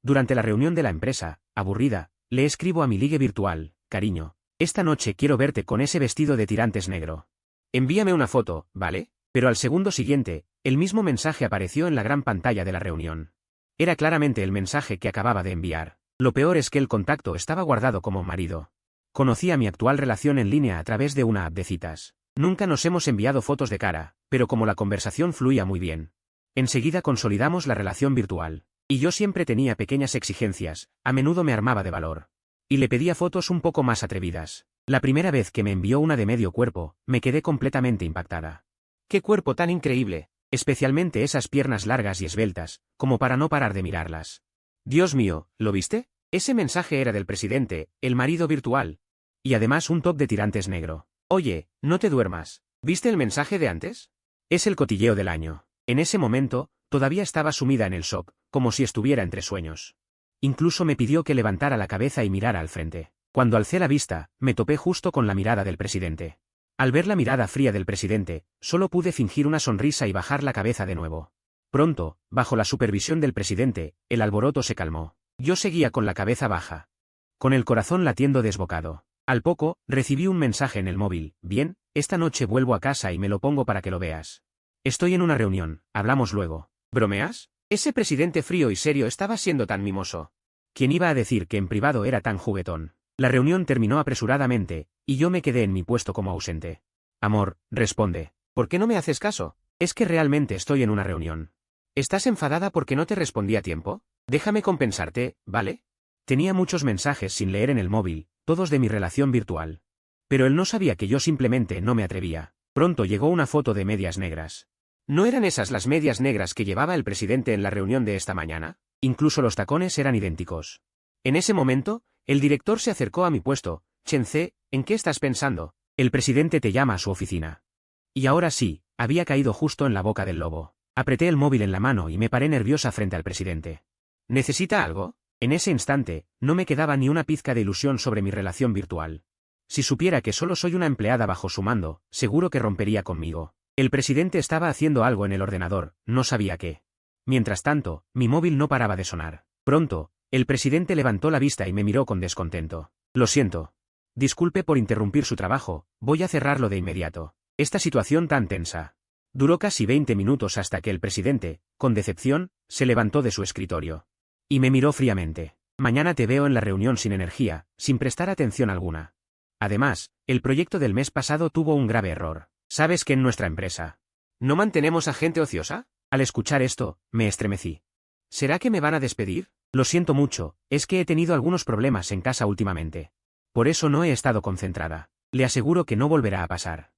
Durante la reunión de la empresa, aburrida, le escribo a mi ligue virtual: cariño, esta noche quiero verte con ese vestido de tirantes negro. Envíame una foto, ¿vale? Pero al segundo siguiente, el mismo mensaje apareció en la gran pantalla de la reunión. Era claramente el mensaje que acababa de enviar. Lo peor es que el contacto estaba guardado como marido. Conocía mi actual relación en línea a través de una app de citas. Nunca nos hemos enviado fotos de cara, pero como la conversación fluía muy bien, enseguida consolidamos la relación virtual. Y yo siempre tenía pequeñas exigencias, a menudo me armaba de valor. Y le pedía fotos un poco más atrevidas. La primera vez que me envió una de medio cuerpo, me quedé completamente impactada. ¡Qué cuerpo tan increíble! Especialmente esas piernas largas y esbeltas, como para no parar de mirarlas. Dios mío, ¿lo viste? Ese mensaje era del presidente, el marido virtual. Y además un top de tirantes negro. Oye, no te duermas. ¿Viste el mensaje de antes? Es el cotilleo del año. En ese momento, todavía estaba sumida en el shock, como si estuviera entre sueños. Incluso me pidió que levantara la cabeza y mirara al frente. Cuando alcé la vista, me topé justo con la mirada del presidente. Al ver la mirada fría del presidente, solo pude fingir una sonrisa y bajar la cabeza de nuevo. Pronto, bajo la supervisión del presidente, el alboroto se calmó. Yo seguía con la cabeza baja, con el corazón latiendo desbocado. Al poco, recibí un mensaje en el móvil: bien, esta noche vuelvo a casa y me lo pongo para que lo veas. Estoy en una reunión, hablamos luego. ¿Bromeas? Ese presidente frío y serio estaba siendo tan mimoso. ¿Quién iba a decir que en privado era tan juguetón? La reunión terminó apresuradamente, y yo me quedé en mi puesto como ausente. Amor, responde. ¿Por qué no me haces caso? Es que realmente estoy en una reunión. ¿Estás enfadada porque no te respondí a tiempo? Déjame compensarte, ¿vale? Tenía muchos mensajes sin leer en el móvil, todos de mi relación virtual. Pero él no sabía que yo simplemente no me atrevía. Pronto llegó una foto de medias negras. ¿No eran esas las medias negras que llevaba el presidente en la reunión de esta mañana? Incluso los tacones eran idénticos. En ese momento, el director se acercó a mi puesto. Chen-Ce, ¿en qué estás pensando? El presidente te llama a su oficina. Y ahora sí, había caído justo en la boca del lobo. Apreté el móvil en la mano y me paré nerviosa frente al presidente. ¿Necesita algo? En ese instante, no me quedaba ni una pizca de ilusión sobre mi relación virtual. Si supiera que solo soy una empleada bajo su mando, seguro que rompería conmigo. El presidente estaba haciendo algo en el ordenador, no sabía qué. Mientras tanto, mi móvil no paraba de sonar. Pronto, el presidente levantó la vista y me miró con descontento. Lo siento. Disculpe por interrumpir su trabajo, voy a cerrarlo de inmediato. Esta situación tan tensa. Duró casi 20 minutos hasta que el presidente, con decepción, se levantó de su escritorio. Y me miró fríamente. Mañana te veo en la reunión sin energía, sin prestar atención alguna. Además, el proyecto del mes pasado tuvo un grave error. ¿Sabes que en nuestra empresa no mantenemos a gente ociosa? Al escuchar esto, me estremecí. ¿Será que me van a despedir? Lo siento mucho, es que he tenido algunos problemas en casa últimamente. Por eso no he estado concentrada. Le aseguro que no volverá a pasar.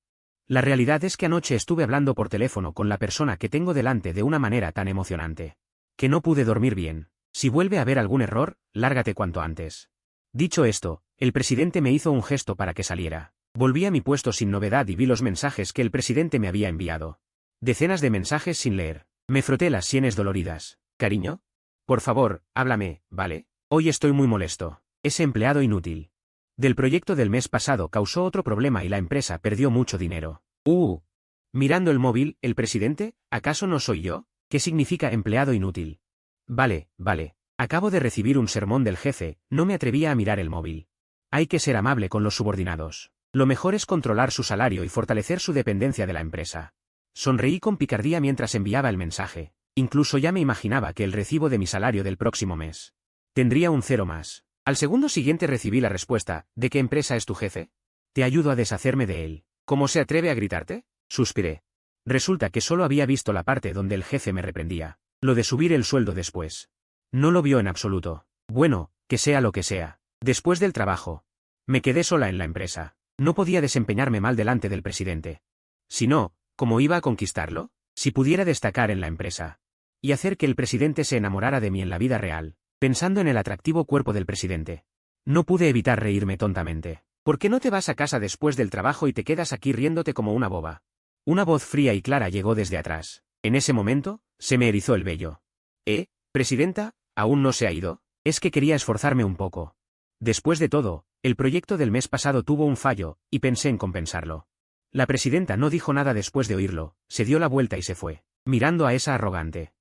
La realidad es que anoche estuve hablando por teléfono con la persona que tengo delante de una manera tan emocionante, que no pude dormir bien. Si vuelve a haber algún error, lárgate cuanto antes. Dicho esto, el presidente me hizo un gesto para que saliera. Volví a mi puesto sin novedad y vi los mensajes que el presidente me había enviado. Decenas de mensajes sin leer. Me froté las sienes doloridas. Cariño, por favor, háblame, ¿vale? Hoy estoy muy molesto. Ese empleado inútil del proyecto del mes pasado causó otro problema y la empresa perdió mucho dinero. Mirando el móvil, ¿el presidente? ¿Acaso no soy yo? ¿Qué significa empleado inútil? Vale. Acabo de recibir un sermón del jefe, no me atrevía a mirar el móvil. Hay que ser amable con los subordinados. Lo mejor es controlar su salario y fortalecer su dependencia de la empresa. Sonreí con picardía mientras enviaba el mensaje. Incluso ya me imaginaba que el recibo de mi salario del próximo mes tendría un 0 más. Al segundo siguiente recibí la respuesta: ¿de qué empresa es tu jefe? Te ayudo a deshacerme de él. ¿Cómo se atreve a gritarte? Suspiré. Resulta que solo había visto la parte donde el jefe me reprendía. Lo de subir el sueldo después. No lo vio en absoluto. Bueno, que sea lo que sea. Después del trabajo, me quedé sola en la empresa. No podía desempeñarme mal delante del presidente. Si no, ¿cómo iba a conquistarlo? Si pudiera destacar en la empresa y hacer que el presidente se enamorara de mí en la vida real, pensando en el atractivo cuerpo del presidente. No pude evitar reírme tontamente. ¿Por qué no te vas a casa después del trabajo y te quedas aquí riéndote como una boba? Una voz fría y clara llegó desde atrás. En ese momento, se me erizó el vello. Presidenta, ¿aún no se ha ido? Es que quería esforzarme un poco. Después de todo, el proyecto del mes pasado tuvo un fallo, y pensé en compensarlo. La presidenta no dijo nada después de oírlo, se dio la vuelta y se fue, mirando a esa arrogante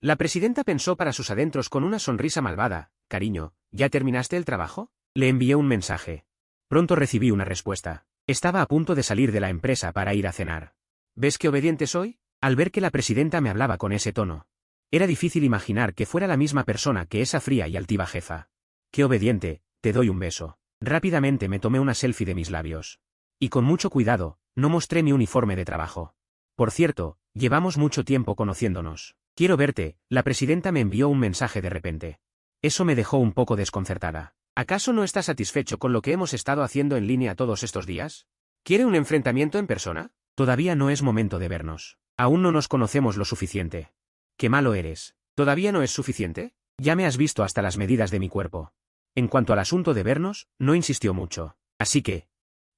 La presidenta pensó para sus adentros con una sonrisa malvada. Cariño, ¿ya terminaste el trabajo? Le envié un mensaje. Pronto recibí una respuesta. Estaba a punto de salir de la empresa para ir a cenar. ¿Ves qué obediente soy? Al ver que la presidenta me hablaba con ese tono. Era difícil imaginar que fuera la misma persona que esa fría y altiva jefa. Qué obediente, te doy un beso. Rápidamente me tomé una selfie de mis labios. Y con mucho cuidado, no mostré mi uniforme de trabajo. Por cierto, llevamos mucho tiempo conociéndonos. Quiero verte, la presidenta me envió un mensaje de repente. Eso me dejó un poco desconcertada. ¿Acaso no está satisfecho con lo que hemos estado haciendo en línea todos estos días? ¿Quiere un enfrentamiento en persona? Todavía no es momento de vernos. Aún no nos conocemos lo suficiente. Qué malo eres. ¿Todavía no es suficiente? Ya me has visto hasta las medidas de mi cuerpo. En cuanto al asunto de vernos, no insistió mucho. Así que...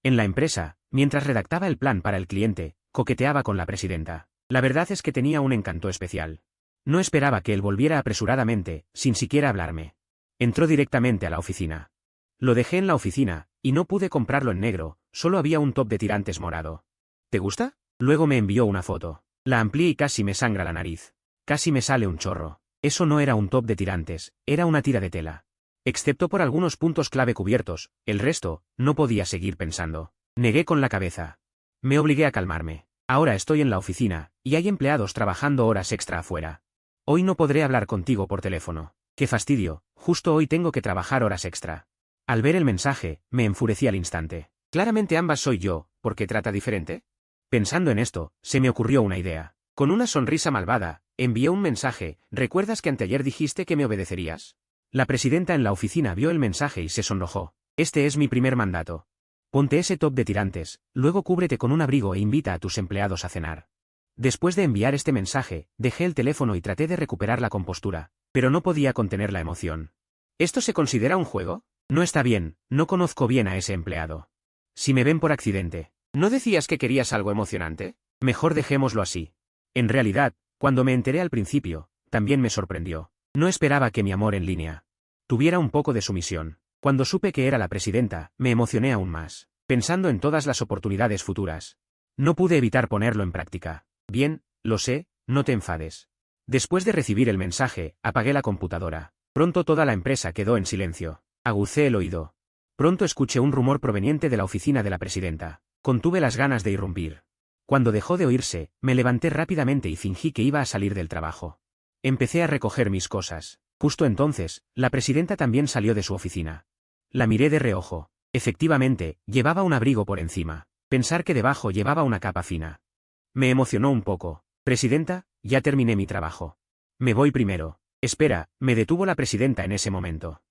En la empresa, mientras redactaba el plan para el cliente, coqueteaba con la presidenta. La verdad es que tenía un encanto especial. No esperaba que él volviera apresuradamente, sin siquiera hablarme. Entró directamente a la oficina. Lo dejé en la oficina, y no pude comprarlo en negro, solo había un top de tirantes morado. ¿Te gusta? Luego me envió una foto. La amplié y casi me sangra la nariz. Casi me sale un chorro. Eso no era un top de tirantes, era una tira de tela. Excepto por algunos puntos clave cubiertos, el resto, no podía seguir pensando. Negué con la cabeza. Me obligué a calmarme. Ahora estoy en la oficina, y hay empleados trabajando horas extra afuera. Hoy no podré hablar contigo por teléfono. ¡Qué fastidio! Justo hoy tengo que trabajar horas extra. Al ver el mensaje, me enfurecí al instante. Claramente ambas soy yo, ¿por qué trata diferente? Pensando en esto, se me ocurrió una idea. Con una sonrisa malvada, envié un mensaje. ¿Recuerdas que anteayer dijiste que me obedecerías? La presidenta en la oficina vio el mensaje y se sonrojó. Este es mi primer mandato. Ponte ese top de tirantes, luego cúbrete con un abrigo e invita a tus empleados a cenar. Después de enviar este mensaje, dejé el teléfono y traté de recuperar la compostura, pero no podía contener la emoción. ¿Esto se considera un juego? No está bien, no conozco bien a ese empleado. Si me ven por accidente, ¿no decías que querías algo emocionante? Mejor dejémoslo así. En realidad, cuando me enteré al principio, también me sorprendió. No esperaba que mi amor en línea tuviera un poco de sumisión. Cuando supe que era la presidenta, me emocioné aún más, pensando en todas las oportunidades futuras. No pude evitar ponerlo en práctica. Bien, lo sé, no te enfades. Después de recibir el mensaje, apagué la computadora. Pronto toda la empresa quedó en silencio. Agucé el oído. Pronto escuché un rumor proveniente de la oficina de la presidenta. Contuve las ganas de irrumpir. Cuando dejó de oírse, me levanté rápidamente y fingí que iba a salir del trabajo. Empecé a recoger mis cosas. Justo entonces, la presidenta también salió de su oficina. La miré de reojo. Efectivamente, llevaba un abrigo por encima. Pensar que debajo llevaba una capa fina. Me emocionó un poco. Presidenta, ya terminé mi trabajo. Me voy primero. Espera, me detuvo la presidenta en ese momento.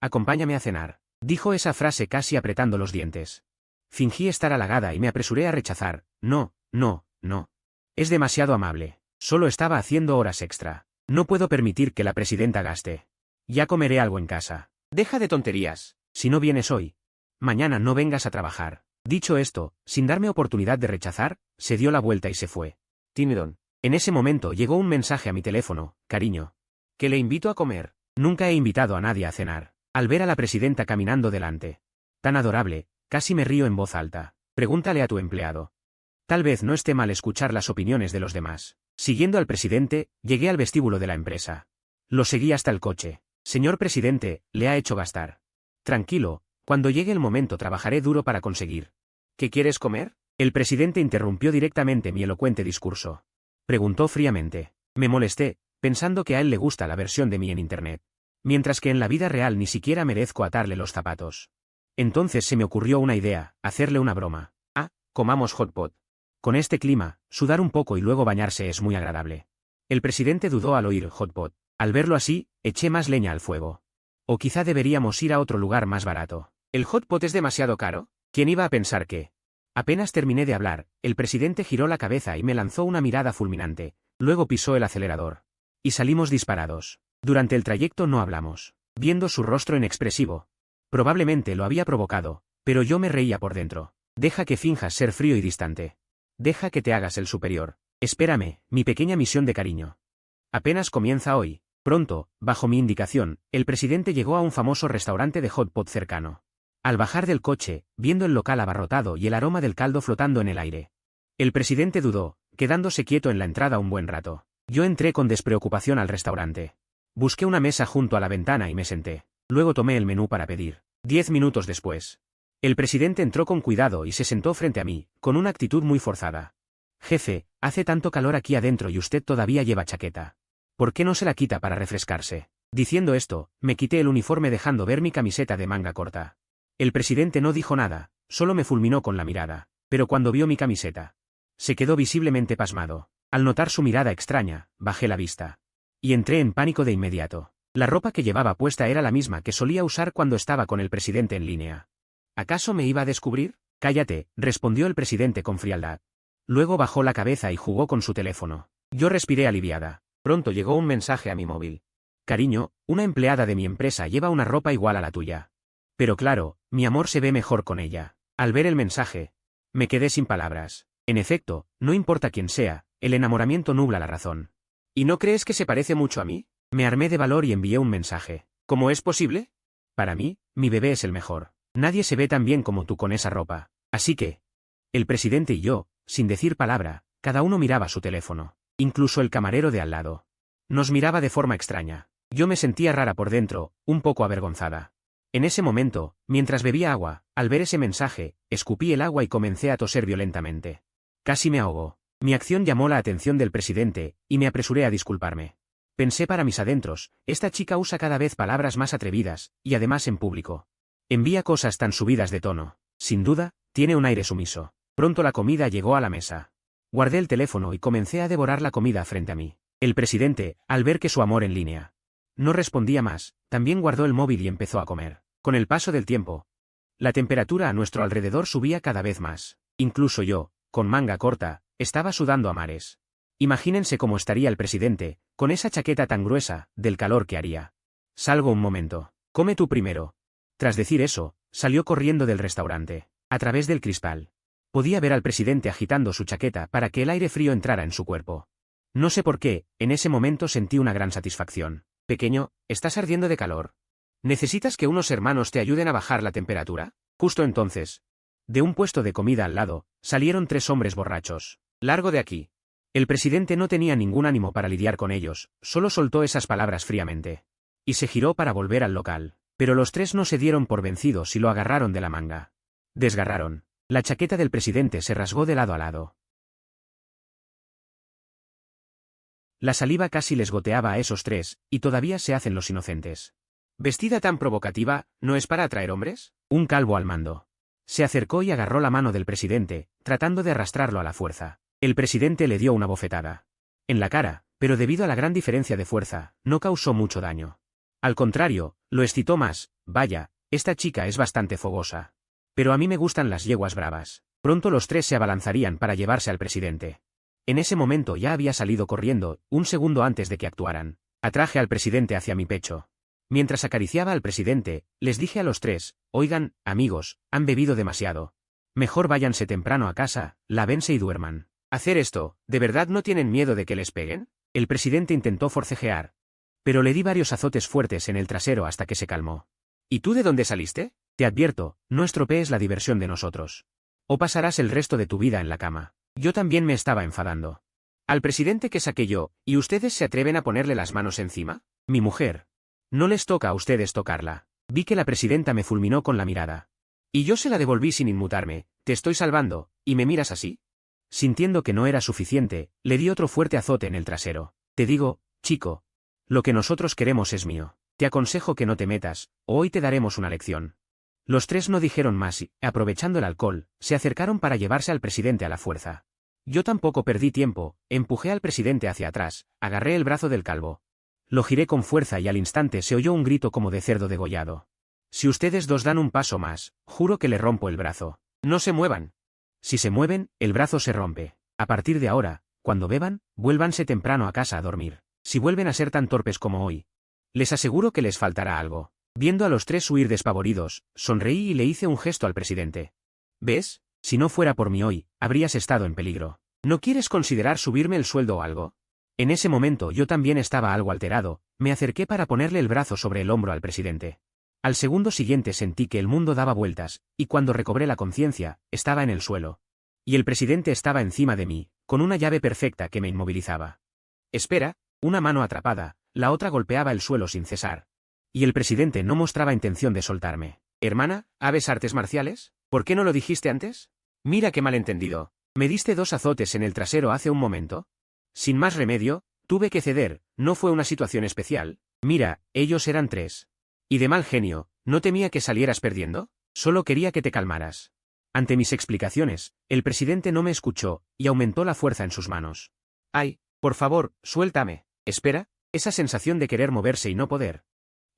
Acompáñame a cenar. Dijo esa frase casi apretando los dientes. Fingí estar halagada y me apresuré a rechazar. No, no, no. Es demasiado amable. Solo estaba haciendo horas extra. No puedo permitir que la presidenta gaste. Ya comeré algo en casa. Deja de tonterías. Si no vienes hoy, mañana no vengas a trabajar. Dicho esto, sin darme oportunidad de rechazar, se dio la vuelta y se fue. Tinedon. En ese momento llegó un mensaje a mi teléfono. Cariño. Que le invito a comer. Nunca he invitado a nadie a cenar. Al ver a la presidenta caminando delante. Tan adorable, casi me río en voz alta. Pregúntale a tu empleado. Tal vez no esté mal escuchar las opiniones de los demás. Siguiendo al presidente, llegué al vestíbulo de la empresa. Lo seguí hasta el coche. Señor presidente, le ha hecho gastar. Tranquilo, cuando llegue el momento trabajaré duro para conseguir. ¿Qué quieres comer? El presidente interrumpió directamente mi elocuente discurso. Preguntó fríamente. Me molesté, pensando que a él le gusta la versión de mí en internet. Mientras que en la vida real ni siquiera merezco atarle los zapatos. Entonces se me ocurrió una idea, hacerle una broma. Ah, comamos hot pot. Con este clima, sudar un poco y luego bañarse es muy agradable. El presidente dudó al oír hot pot. Al verlo así, eché más leña al fuego. O quizá deberíamos ir a otro lugar más barato. ¿El hot pot es demasiado caro? ¿Quién iba a pensar que? Apenas terminé de hablar, el presidente giró la cabeza y me lanzó una mirada fulminante, luego pisó el acelerador. Y salimos disparados. Durante el trayecto no hablamos. Viendo su rostro inexpresivo. Probablemente lo había provocado, pero yo me reía por dentro. Deja que finjas ser frío y distante. Deja que te hagas el superior. Espérame, mi pequeña misión de cariño. Apenas comienza hoy. Pronto, bajo mi indicación, el presidente llegó a un famoso restaurante de hot pot cercano. Al bajar del coche, viendo el local abarrotado y el aroma del caldo flotando en el aire. El presidente dudó, quedándose quieto en la entrada un buen rato. Yo entré con despreocupación al restaurante. Busqué una mesa junto a la ventana y me senté. Luego tomé el menú para pedir. 10 minutos después. El presidente entró con cuidado y se sentó frente a mí, con una actitud muy forzada. Jefe, hace tanto calor aquí adentro y usted todavía lleva chaqueta. ¿Por qué no se la quita para refrescarse? Diciendo esto, me quité el uniforme dejando ver mi camiseta de manga corta. El presidente no dijo nada, solo me fulminó con la mirada. Pero cuando vio mi camiseta, se quedó visiblemente pasmado. Al notar su mirada extraña, bajé la vista. Y entré en pánico de inmediato. La ropa que llevaba puesta era la misma que solía usar cuando estaba con el presidente en línea. ¿Acaso me iba a descubrir? Cállate, respondió el presidente con frialdad. Luego bajó la cabeza y jugó con su teléfono. Yo respiré aliviada. Pronto llegó un mensaje a mi móvil. Cariño, una empleada de mi empresa lleva una ropa igual a la tuya. Pero claro, mi amor se ve mejor con ella. Al ver el mensaje, me quedé sin palabras. En efecto, no importa quién sea, el enamoramiento nubla la razón. ¿Y no crees que se parece mucho a mí? Me armé de valor y envié un mensaje. ¿Cómo es posible? Para mí, mi bebé es el mejor. Nadie se ve tan bien como tú con esa ropa. Así que... El presidente y yo, sin decir palabra, cada uno miraba su teléfono. Incluso el camarero de al lado. Nos miraba de forma extraña. Yo me sentía rara por dentro, un poco avergonzada. En ese momento, mientras bebía agua, al ver ese mensaje, escupí el agua y comencé a toser violentamente. Casi me ahogó. Mi acción llamó la atención del presidente, y me apresuré a disculparme. Pensé para mis adentros, esta chica usa cada vez palabras más atrevidas, y además en público. Envía cosas tan subidas de tono. Sin duda, tiene un aire sumiso. Pronto la comida llegó a la mesa. Guardé el teléfono y comencé a devorar la comida frente a mí. El presidente, al ver que su amor en línea no respondía más, también guardó el móvil y empezó a comer. Con el paso del tiempo, la temperatura a nuestro alrededor subía cada vez más. Incluso yo, con manga corta, estaba sudando a mares. Imagínense cómo estaría el presidente, con esa chaqueta tan gruesa, del calor que haría. Salgo un momento. Come tú primero. Tras decir eso, salió corriendo del restaurante. A través del cristal. Podía ver al presidente agitando su chaqueta para que el aire frío entrara en su cuerpo. No sé por qué, en ese momento sentí una gran satisfacción. Pequeño, estás ardiendo de calor. ¿Necesitas que unos hermanos te ayuden a bajar la temperatura? Justo entonces, de un puesto de comida al lado, salieron 3 hombres borrachos. Largo de aquí. El presidente no tenía ningún ánimo para lidiar con ellos, solo soltó esas palabras fríamente. Y se giró para volver al local. Pero los 3 no se dieron por vencidos y lo agarraron de la manga. Desgarraron. La chaqueta del presidente se rasgó de lado a lado. La saliva casi les goteaba a esos 3, y todavía se hacen los inocentes. ¿Vestida tan provocativa, no es para atraer hombres? Un calvo al mando. Se acercó y agarró la mano del presidente, tratando de arrastrarlo a la fuerza. El presidente le dio una bofetada en la cara, pero debido a la gran diferencia de fuerza, no causó mucho daño. Al contrario, lo excitó más. Vaya, esta chica es bastante fogosa. Pero a mí me gustan las yeguas bravas. Pronto los 3 se abalanzarían para llevarse al presidente. En ese momento ya había salido corriendo, un segundo antes de que actuaran. Atraje al presidente hacia mi pecho. Mientras acariciaba al presidente, les dije a los 3, oigan, amigos, han bebido demasiado. Mejor váyanse temprano a casa, lávense y duerman. ¿Hacer esto, de verdad no tienen miedo de que les peguen? El presidente intentó forcejear. Pero le di varios azotes fuertes en el trasero hasta que se calmó. ¿Y tú de dónde saliste? Te advierto, no estropees la diversión de nosotros. O pasarás el resto de tu vida en la cama. Yo también me estaba enfadando. ¿Al presidente que saqué yo, y ustedes se atreven a ponerle las manos encima? Mi mujer. No les toca a ustedes tocarla. Vi que la presidenta me fulminó con la mirada. Y yo se la devolví sin inmutarme. Te estoy salvando, ¿y me miras así? Sintiendo que no era suficiente, le di otro fuerte azote en el trasero. Te digo, chico. Lo que nosotros queremos es mío. Te aconsejo que no te metas, o hoy te daremos una lección. Los 3 no dijeron más y, aprovechando el alcohol, se acercaron para llevarse al presidente a la fuerza. Yo tampoco perdí tiempo, empujé al presidente hacia atrás, agarré el brazo del calvo. Lo giré con fuerza y al instante se oyó un grito como de cerdo degollado. Si ustedes 2 dan un paso más, juro que le rompo el brazo. No se muevan. Si se mueven, el brazo se rompe. A partir de ahora, cuando beban, vuélvanse temprano a casa a dormir. Si vuelven a ser tan torpes como hoy, les aseguro que les faltará algo. Viendo a los 3 huir despavoridos, sonreí y le hice un gesto al presidente. ¿Ves? Si no fuera por mí hoy, habrías estado en peligro. ¿No quieres considerar subirme el sueldo o algo? En ese momento yo también estaba algo alterado, me acerqué para ponerle el brazo sobre el hombro al presidente. Al segundo siguiente sentí que el mundo daba vueltas, y cuando recobré la conciencia, estaba en el suelo. Y el presidente estaba encima de mí, con una llave perfecta que me inmovilizaba. Espera, una mano atrapada, la otra golpeaba el suelo sin cesar. Y el presidente no mostraba intención de soltarme. Hermana, ¿habes artes marciales? ¿Por qué no lo dijiste antes? Mira qué malentendido. ¿Me diste 2 azotes en el trasero hace un momento? Sin más remedio, tuve que ceder, no fue una situación especial. Mira, ellos eran 3. Y de mal genio, ¿no temía que salieras perdiendo? Solo quería que te calmaras. Ante mis explicaciones, el presidente no me escuchó, y aumentó la fuerza en sus manos. ¡Ay, por favor, suéltame! Espera, esa sensación de querer moverse y no poder.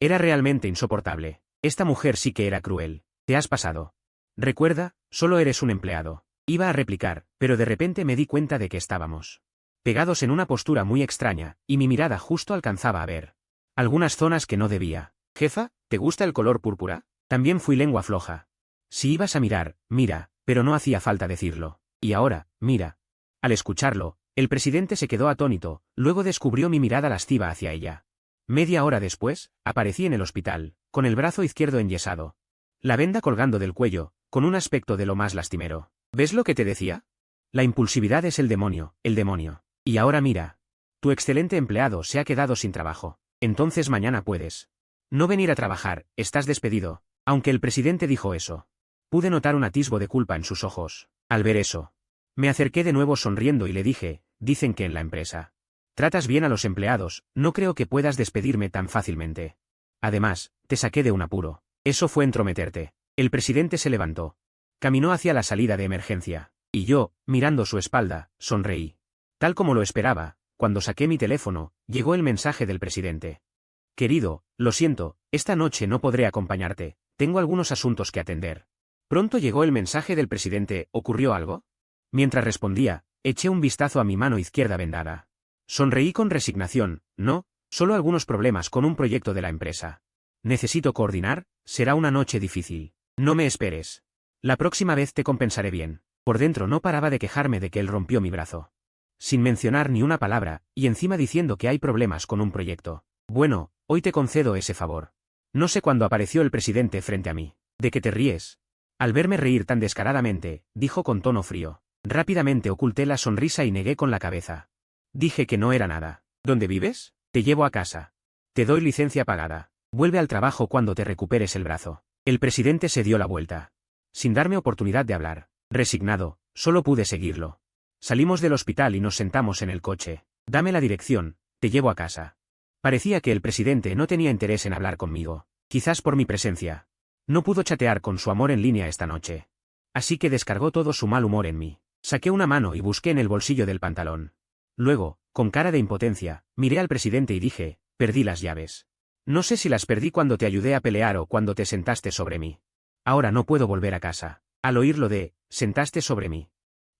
Era realmente insoportable. Esta mujer sí que era cruel. Te has pasado. Recuerda, solo eres un empleado. Iba a replicar, pero de repente me di cuenta de que estábamos pegados en una postura muy extraña, y mi mirada justo alcanzaba a ver algunas zonas que no debía. Jefa, ¿te gusta el color púrpura? También fui lengua floja. Si ibas a mirar, mira, pero no hacía falta decirlo. Y ahora, mira. Al escucharlo, el presidente se quedó atónito, luego descubrió mi mirada lasciva hacia ella. Media hora después, aparecí en el hospital, con el brazo izquierdo enyesado. La venda colgando del cuello, con un aspecto de lo más lastimero. ¿Ves lo que te decía? La impulsividad es el demonio, el demonio. Y ahora mira. Tu excelente empleado se ha quedado sin trabajo. Entonces mañana puedes no venir a trabajar, estás despedido. Aunque el presidente dijo eso, pude notar un atisbo de culpa en sus ojos. Al ver eso, me acerqué de nuevo sonriendo y le dije, dicen que en la empresa tratas bien a los empleados, no creo que puedas despedirme tan fácilmente. Además, te saqué de un apuro. Eso fue entrometerte. El presidente se levantó. Caminó hacia la salida de emergencia. Y yo, mirando su espalda, sonreí. Tal como lo esperaba, cuando saqué mi teléfono, llegó el mensaje del presidente. Querido, lo siento, esta noche no podré acompañarte, tengo algunos asuntos que atender. Pronto llegó el mensaje del presidente, ¿ocurrió algo? Mientras respondía, eché un vistazo a mi mano izquierda vendada. Sonreí con resignación, no, solo algunos problemas con un proyecto de la empresa. Necesito coordinar, será una noche difícil. No me esperes. La próxima vez te compensaré bien. Por dentro no paraba de quejarme de que él rompió mi brazo. Sin mencionar ni una palabra, y encima diciendo que hay problemas con un proyecto. Bueno, hoy te concedo ese favor. No sé cuándo apareció el presidente frente a mí. ¿De qué te ríes? Al verme reír tan descaradamente, dijo con tono frío. Rápidamente oculté la sonrisa y negué con la cabeza. Dije que no era nada. ¿Dónde vives? Te llevo a casa. Te doy licencia pagada. Vuelve al trabajo cuando te recuperes el brazo. El presidente se dio la vuelta. Sin darme oportunidad de hablar. Resignado, solo pude seguirlo. Salimos del hospital y nos sentamos en el coche. Dame la dirección, te llevo a casa. Parecía que el presidente no tenía interés en hablar conmigo. Quizás por mi presencia. No pudo chatear con su amor en línea esta noche. Así que descargó todo su mal humor en mí. Saqué una mano y busqué en el bolsillo del pantalón. Luego, con cara de impotencia, miré al presidente y dije, perdí las llaves. No sé si las perdí cuando te ayudé a pelear o cuando te sentaste sobre mí. Ahora no puedo volver a casa. Al oír lo de, sentaste sobre mí.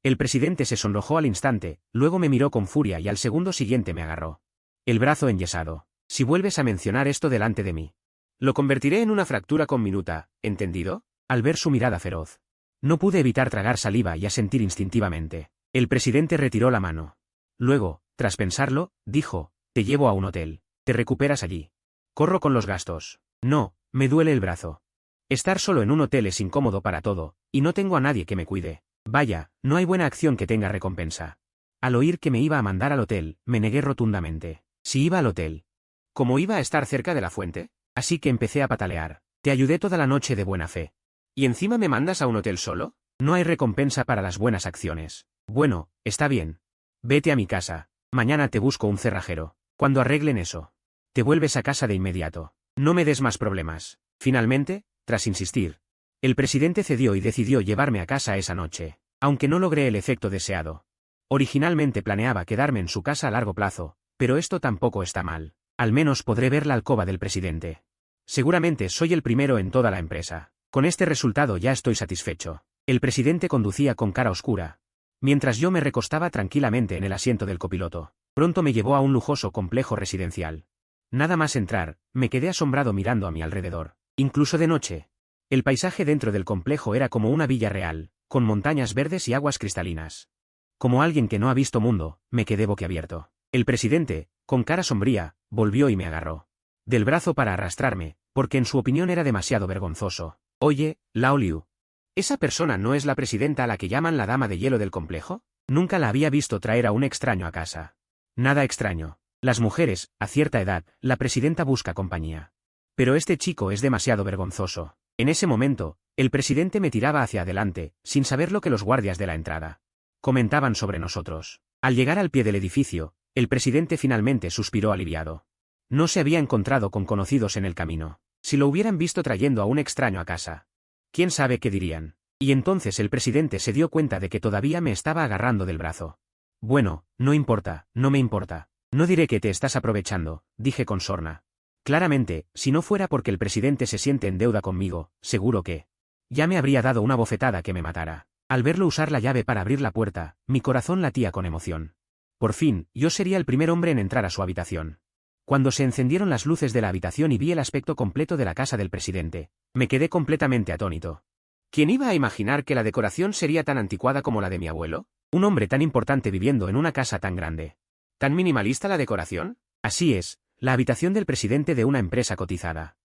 El presidente se sonrojó al instante, luego me miró con furia y al segundo siguiente me agarró el brazo enyesado. Si vuelves a mencionar esto delante de mí, lo convertiré en una fractura con minuta, ¿entendido? Al ver su mirada feroz, no pude evitar tragar saliva y asentir instintivamente. El presidente retiró la mano. Luego, tras pensarlo, dijo, te llevo a un hotel. Te recuperas allí. Corro con los gastos. No, me duele el brazo. Estar solo en un hotel es incómodo para todo, y no tengo a nadie que me cuide. Vaya, no hay buena acción que tenga recompensa. Al oír que me iba a mandar al hotel, me negué rotundamente. Si iba al hotel, ¿cómo iba a estar cerca de la fuente? Así que empecé a patalear. Te ayudé toda la noche de buena fe. ¿Y encima me mandas a un hotel solo? No hay recompensa para las buenas acciones. Bueno, está bien. Vete a mi casa. Mañana te busco un cerrajero. Cuando arreglen eso, te vuelves a casa de inmediato. No me des más problemas. Finalmente, tras insistir, el presidente cedió y decidió llevarme a casa esa noche, aunque no logré el efecto deseado. Originalmente planeaba quedarme en su casa a largo plazo, pero esto tampoco está mal. Al menos podré ver la alcoba del presidente. Seguramente soy el primero en toda la empresa. Con este resultado ya estoy satisfecho. El presidente conducía con cara oscura, mientras yo me recostaba tranquilamente en el asiento del copiloto. Pronto me llevó a un lujoso complejo residencial. Nada más entrar, me quedé asombrado mirando a mi alrededor. Incluso de noche, el paisaje dentro del complejo era como una villa real, con montañas verdes y aguas cristalinas. Como alguien que no ha visto mundo, me quedé boquiabierto. El presidente, con cara sombría, volvió y me agarró del brazo para arrastrarme, porque en su opinión era demasiado vergonzoso. Oye, Lao Liu. ¿Esa persona no es la presidenta a la que llaman la dama de hielo del complejo? Nunca la había visto traer a un extraño a casa. Nada extraño. Las mujeres, a cierta edad, la presidenta busca compañía. Pero este chico es demasiado vergonzoso. En ese momento, el presidente me tiraba hacia adelante, sin saber lo que los guardias de la entrada comentaban sobre nosotros. Al llegar al pie del edificio, el presidente finalmente suspiró aliviado. No se había encontrado con conocidos en el camino. Si lo hubieran visto trayendo a un extraño a casa, quién sabe qué dirían. Y entonces el presidente se dio cuenta de que todavía me estaba agarrando del brazo. Bueno, no importa, no me importa. No diré que te estás aprovechando, dije con sorna. Claramente, si no fuera porque el presidente se siente en deuda conmigo, seguro que ya me habría dado una bofetada que me matara. Al verlo usar la llave para abrir la puerta, mi corazón latía con emoción. Por fin, yo sería el primer hombre en entrar a su habitación. Cuando se encendieron las luces de la habitación y vi el aspecto completo de la casa del presidente, me quedé completamente atónito. ¿Quién iba a imaginar que la decoración sería tan anticuada como la de mi abuelo? Un hombre tan importante viviendo en una casa tan grande. ¿Tan minimalista la decoración? Así es, la habitación del presidente de una empresa cotizada.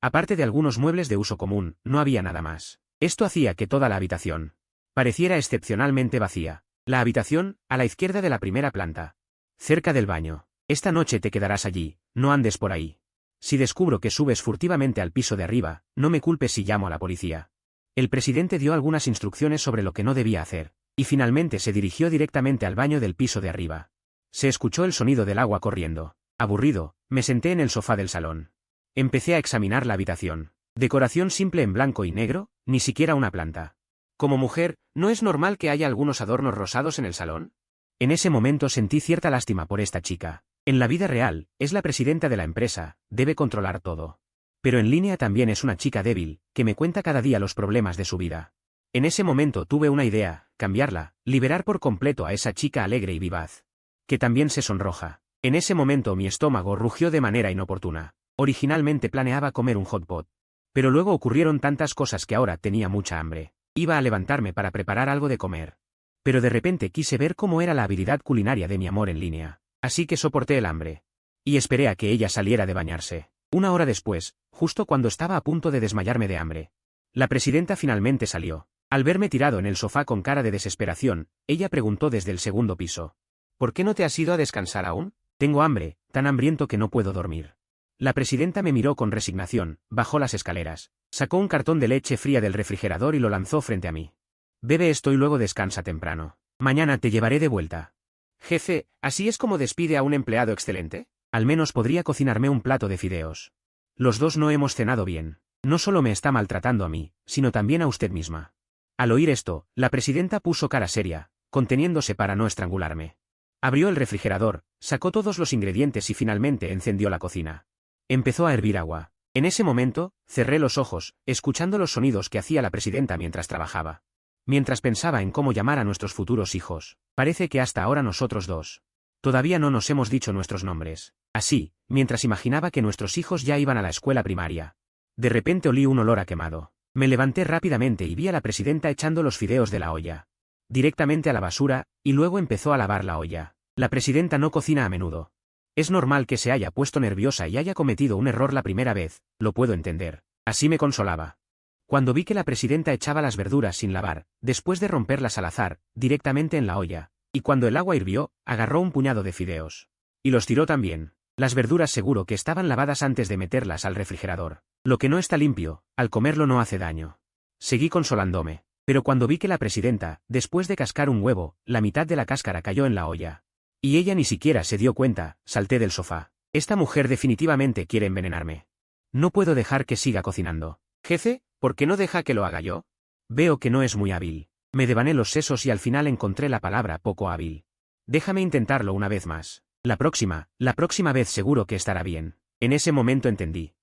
Aparte de algunos muebles de uso común, no había nada más. Esto hacía que toda la habitación pareciera excepcionalmente vacía. La habitación, a la izquierda de la primera planta. Cerca del baño. Esta noche te quedarás allí, no andes por ahí. Si descubro que subes furtivamente al piso de arriba, no me culpes si llamo a la policía. El presidente dio algunas instrucciones sobre lo que no debía hacer, y finalmente se dirigió directamente al baño del piso de arriba. Se escuchó el sonido del agua corriendo. Aburrido, me senté en el sofá del salón. Empecé a examinar la habitación. Decoración simple en blanco y negro, ni siquiera una planta. Como mujer, ¿no es normal que haya algunos adornos rosados en el salón? En ese momento sentí cierta lástima por esta chica. En la vida real, es la presidenta de la empresa, debe controlar todo. Pero en línea también es una chica débil, que me cuenta cada día los problemas de su vida. En ese momento tuve una idea, cambiarla, liberar por completo a esa chica alegre y vivaz. Que también se sonroja. En ese momento mi estómago rugió de manera inoportuna. Originalmente planeaba comer un hot pot. Pero luego ocurrieron tantas cosas que ahora tenía mucha hambre. Iba a levantarme para preparar algo de comer. Pero de repente quise ver cómo era la habilidad culinaria de mi amor en línea. Así que soporté el hambre. Y esperé a que ella saliera de bañarse. Una hora después, justo cuando estaba a punto de desmayarme de hambre, la presidenta finalmente salió. Al verme tirado en el sofá con cara de desesperación, ella preguntó desde el segundo piso. ¿Por qué no te has ido a descansar aún? Tengo hambre, tan hambriento que no puedo dormir. La presidenta me miró con resignación, bajó las escaleras, sacó un cartón de leche fría del refrigerador y lo lanzó frente a mí. Bebe esto y luego descansa temprano. Mañana te llevaré de vuelta. Jefe, ¿así es como despide a un empleado excelente? Al menos podría cocinarme un plato de fideos. Los dos no hemos cenado bien. No solo me está maltratando a mí, sino también a usted misma. Al oír esto, la presidenta puso cara seria, conteniéndose para no estrangularme. Abrió el refrigerador, sacó todos los ingredientes y finalmente encendió la cocina. Empezó a hervir agua. En ese momento, cerré los ojos, escuchando los sonidos que hacía la presidenta mientras trabajaba. Mientras pensaba en cómo llamar a nuestros futuros hijos, parece que hasta ahora nosotros dos todavía no nos hemos dicho nuestros nombres. Así, mientras imaginaba que nuestros hijos ya iban a la escuela primaria. De repente olí un olor a quemado. Me levanté rápidamente y vi a la presidenta echando los fideos de la olla directamente a la basura, y luego empezó a lavar la olla. La presidenta no cocina a menudo. Es normal que se haya puesto nerviosa y haya cometido un error la primera vez, lo puedo entender. Así me consolaba. Cuando vi que la presidenta echaba las verduras sin lavar, después de romperlas al azar, directamente en la olla, y cuando el agua hirvió, agarró un puñado de fideos. Y los tiró también. Las verduras seguro que estaban lavadas antes de meterlas al refrigerador. Lo que no está limpio, al comerlo no hace daño. Seguí consolándome. Pero cuando vi que la presidenta, después de cascar un huevo, la mitad de la cáscara cayó en la olla. Y ella ni siquiera se dio cuenta, salté del sofá. Esta mujer definitivamente quiere envenenarme. No puedo dejar que siga cocinando. Jefe, ¿por qué no deja que lo haga yo? Veo que no es muy hábil. Me devané los sesos y al final encontré la palabra poco hábil. Déjame intentarlo una vez más. La próxima vez seguro que estará bien. En ese momento entendí.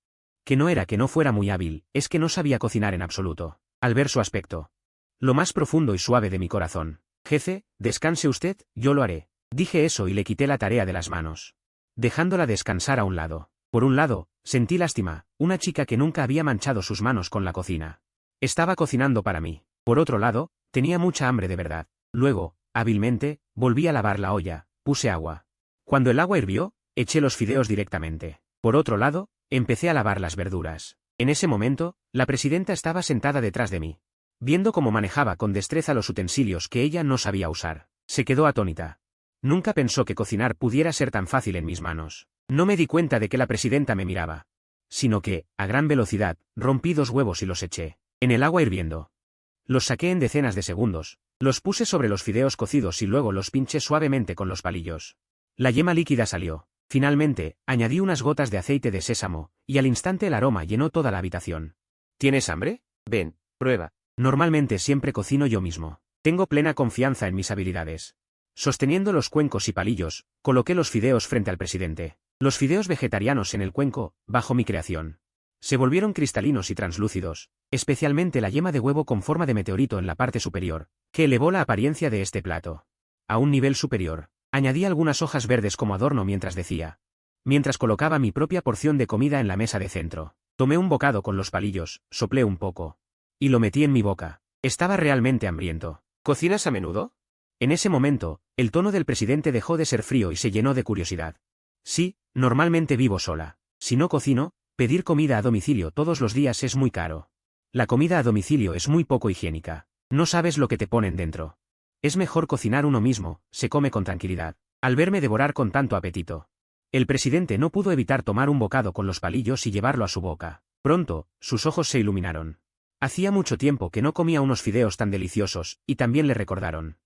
Que no era que no fuera muy hábil, es que no sabía cocinar en absoluto. Al ver su aspecto. Lo más profundo y suave de mi corazón. Jefe, descanse usted, yo lo haré. Dije eso y le quité la tarea de las manos. Dejándola descansar a un lado. Por un lado, sentí lástima, una chica que nunca había manchado sus manos con la cocina. Estaba cocinando para mí. Por otro lado, tenía mucha hambre de verdad. Luego, hábilmente, volví a lavar la olla, puse agua. Cuando el agua hirvió, eché los fideos directamente. Por otro lado, empecé a lavar las verduras. En ese momento, la presidenta estaba sentada detrás de mí. Viendo cómo manejaba con destreza los utensilios que ella no sabía usar, se quedó atónita. Nunca pensó que cocinar pudiera ser tan fácil en mis manos. No me di cuenta de que la presidenta me miraba, sino que, a gran velocidad, rompí 2 huevos y los eché en el agua hirviendo. Los saqué en decenas de segundos, los puse sobre los fideos cocidos y luego los pinché suavemente con los palillos. La yema líquida salió. Finalmente, añadí unas gotas de aceite de sésamo, y al instante el aroma llenó toda la habitación. ¿Tienes hambre? Ven, prueba. Normalmente siempre cocino yo mismo. Tengo plena confianza en mis habilidades. Sosteniendo los cuencos y palillos, coloqué los fideos frente al presidente. Los fideos vegetarianos en el cuenco, bajo mi creación. Se volvieron cristalinos y translúcidos, especialmente la yema de huevo con forma de meteorito en la parte superior, que elevó la apariencia de este plato. A un nivel superior, añadí algunas hojas verdes como adorno mientras decía. Mientras colocaba mi propia porción de comida en la mesa de centro, tomé un bocado con los palillos, soplé un poco. Y lo metí en mi boca. Estaba realmente hambriento. ¿Cocinas a menudo? En ese momento, el tono del presidente dejó de ser frío y se llenó de curiosidad. Sí, normalmente vivo sola. Si no cocino, pedir comida a domicilio todos los días es muy caro. La comida a domicilio es muy poco higiénica. No sabes lo que te ponen dentro. Es mejor cocinar uno mismo, se come con tranquilidad. Al verme devorar con tanto apetito, el presidente no pudo evitar tomar un bocado con los palillos y llevarlo a su boca. Pronto, sus ojos se iluminaron. Hacía mucho tiempo que no comía unos fideos tan deliciosos, y también le recordaron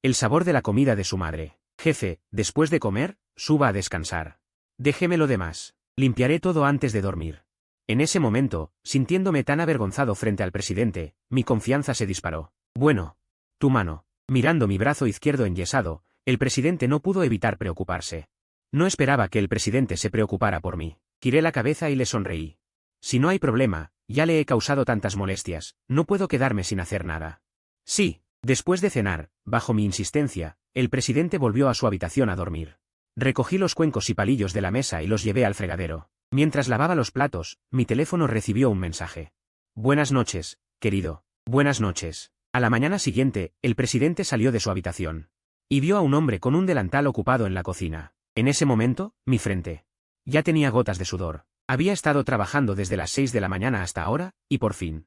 el sabor de la comida de su madre. Jefe, después de comer, suba a descansar. Déjeme lo demás. Limpiaré todo antes de dormir. En ese momento, sintiéndome tan avergonzado frente al presidente, mi confianza se disparó. Bueno. Tu mano. Mirando mi brazo izquierdo enyesado, el presidente no pudo evitar preocuparse. No esperaba que el presidente se preocupara por mí. Giré la cabeza y le sonreí. Si no hay problema, ya le he causado tantas molestias, no puedo quedarme sin hacer nada. Sí. Después de cenar, bajo mi insistencia, el presidente volvió a su habitación a dormir. Recogí los cuencos y palillos de la mesa y los llevé al fregadero. Mientras lavaba los platos, mi teléfono recibió un mensaje. Buenas noches, querido. Buenas noches. A la mañana siguiente, el presidente salió de su habitación. Y vio a un hombre con un delantal ocupado en la cocina. En ese momento, mi frente ya tenía gotas de sudor. Había estado trabajando desde las 6 de la mañana hasta ahora, y por fin.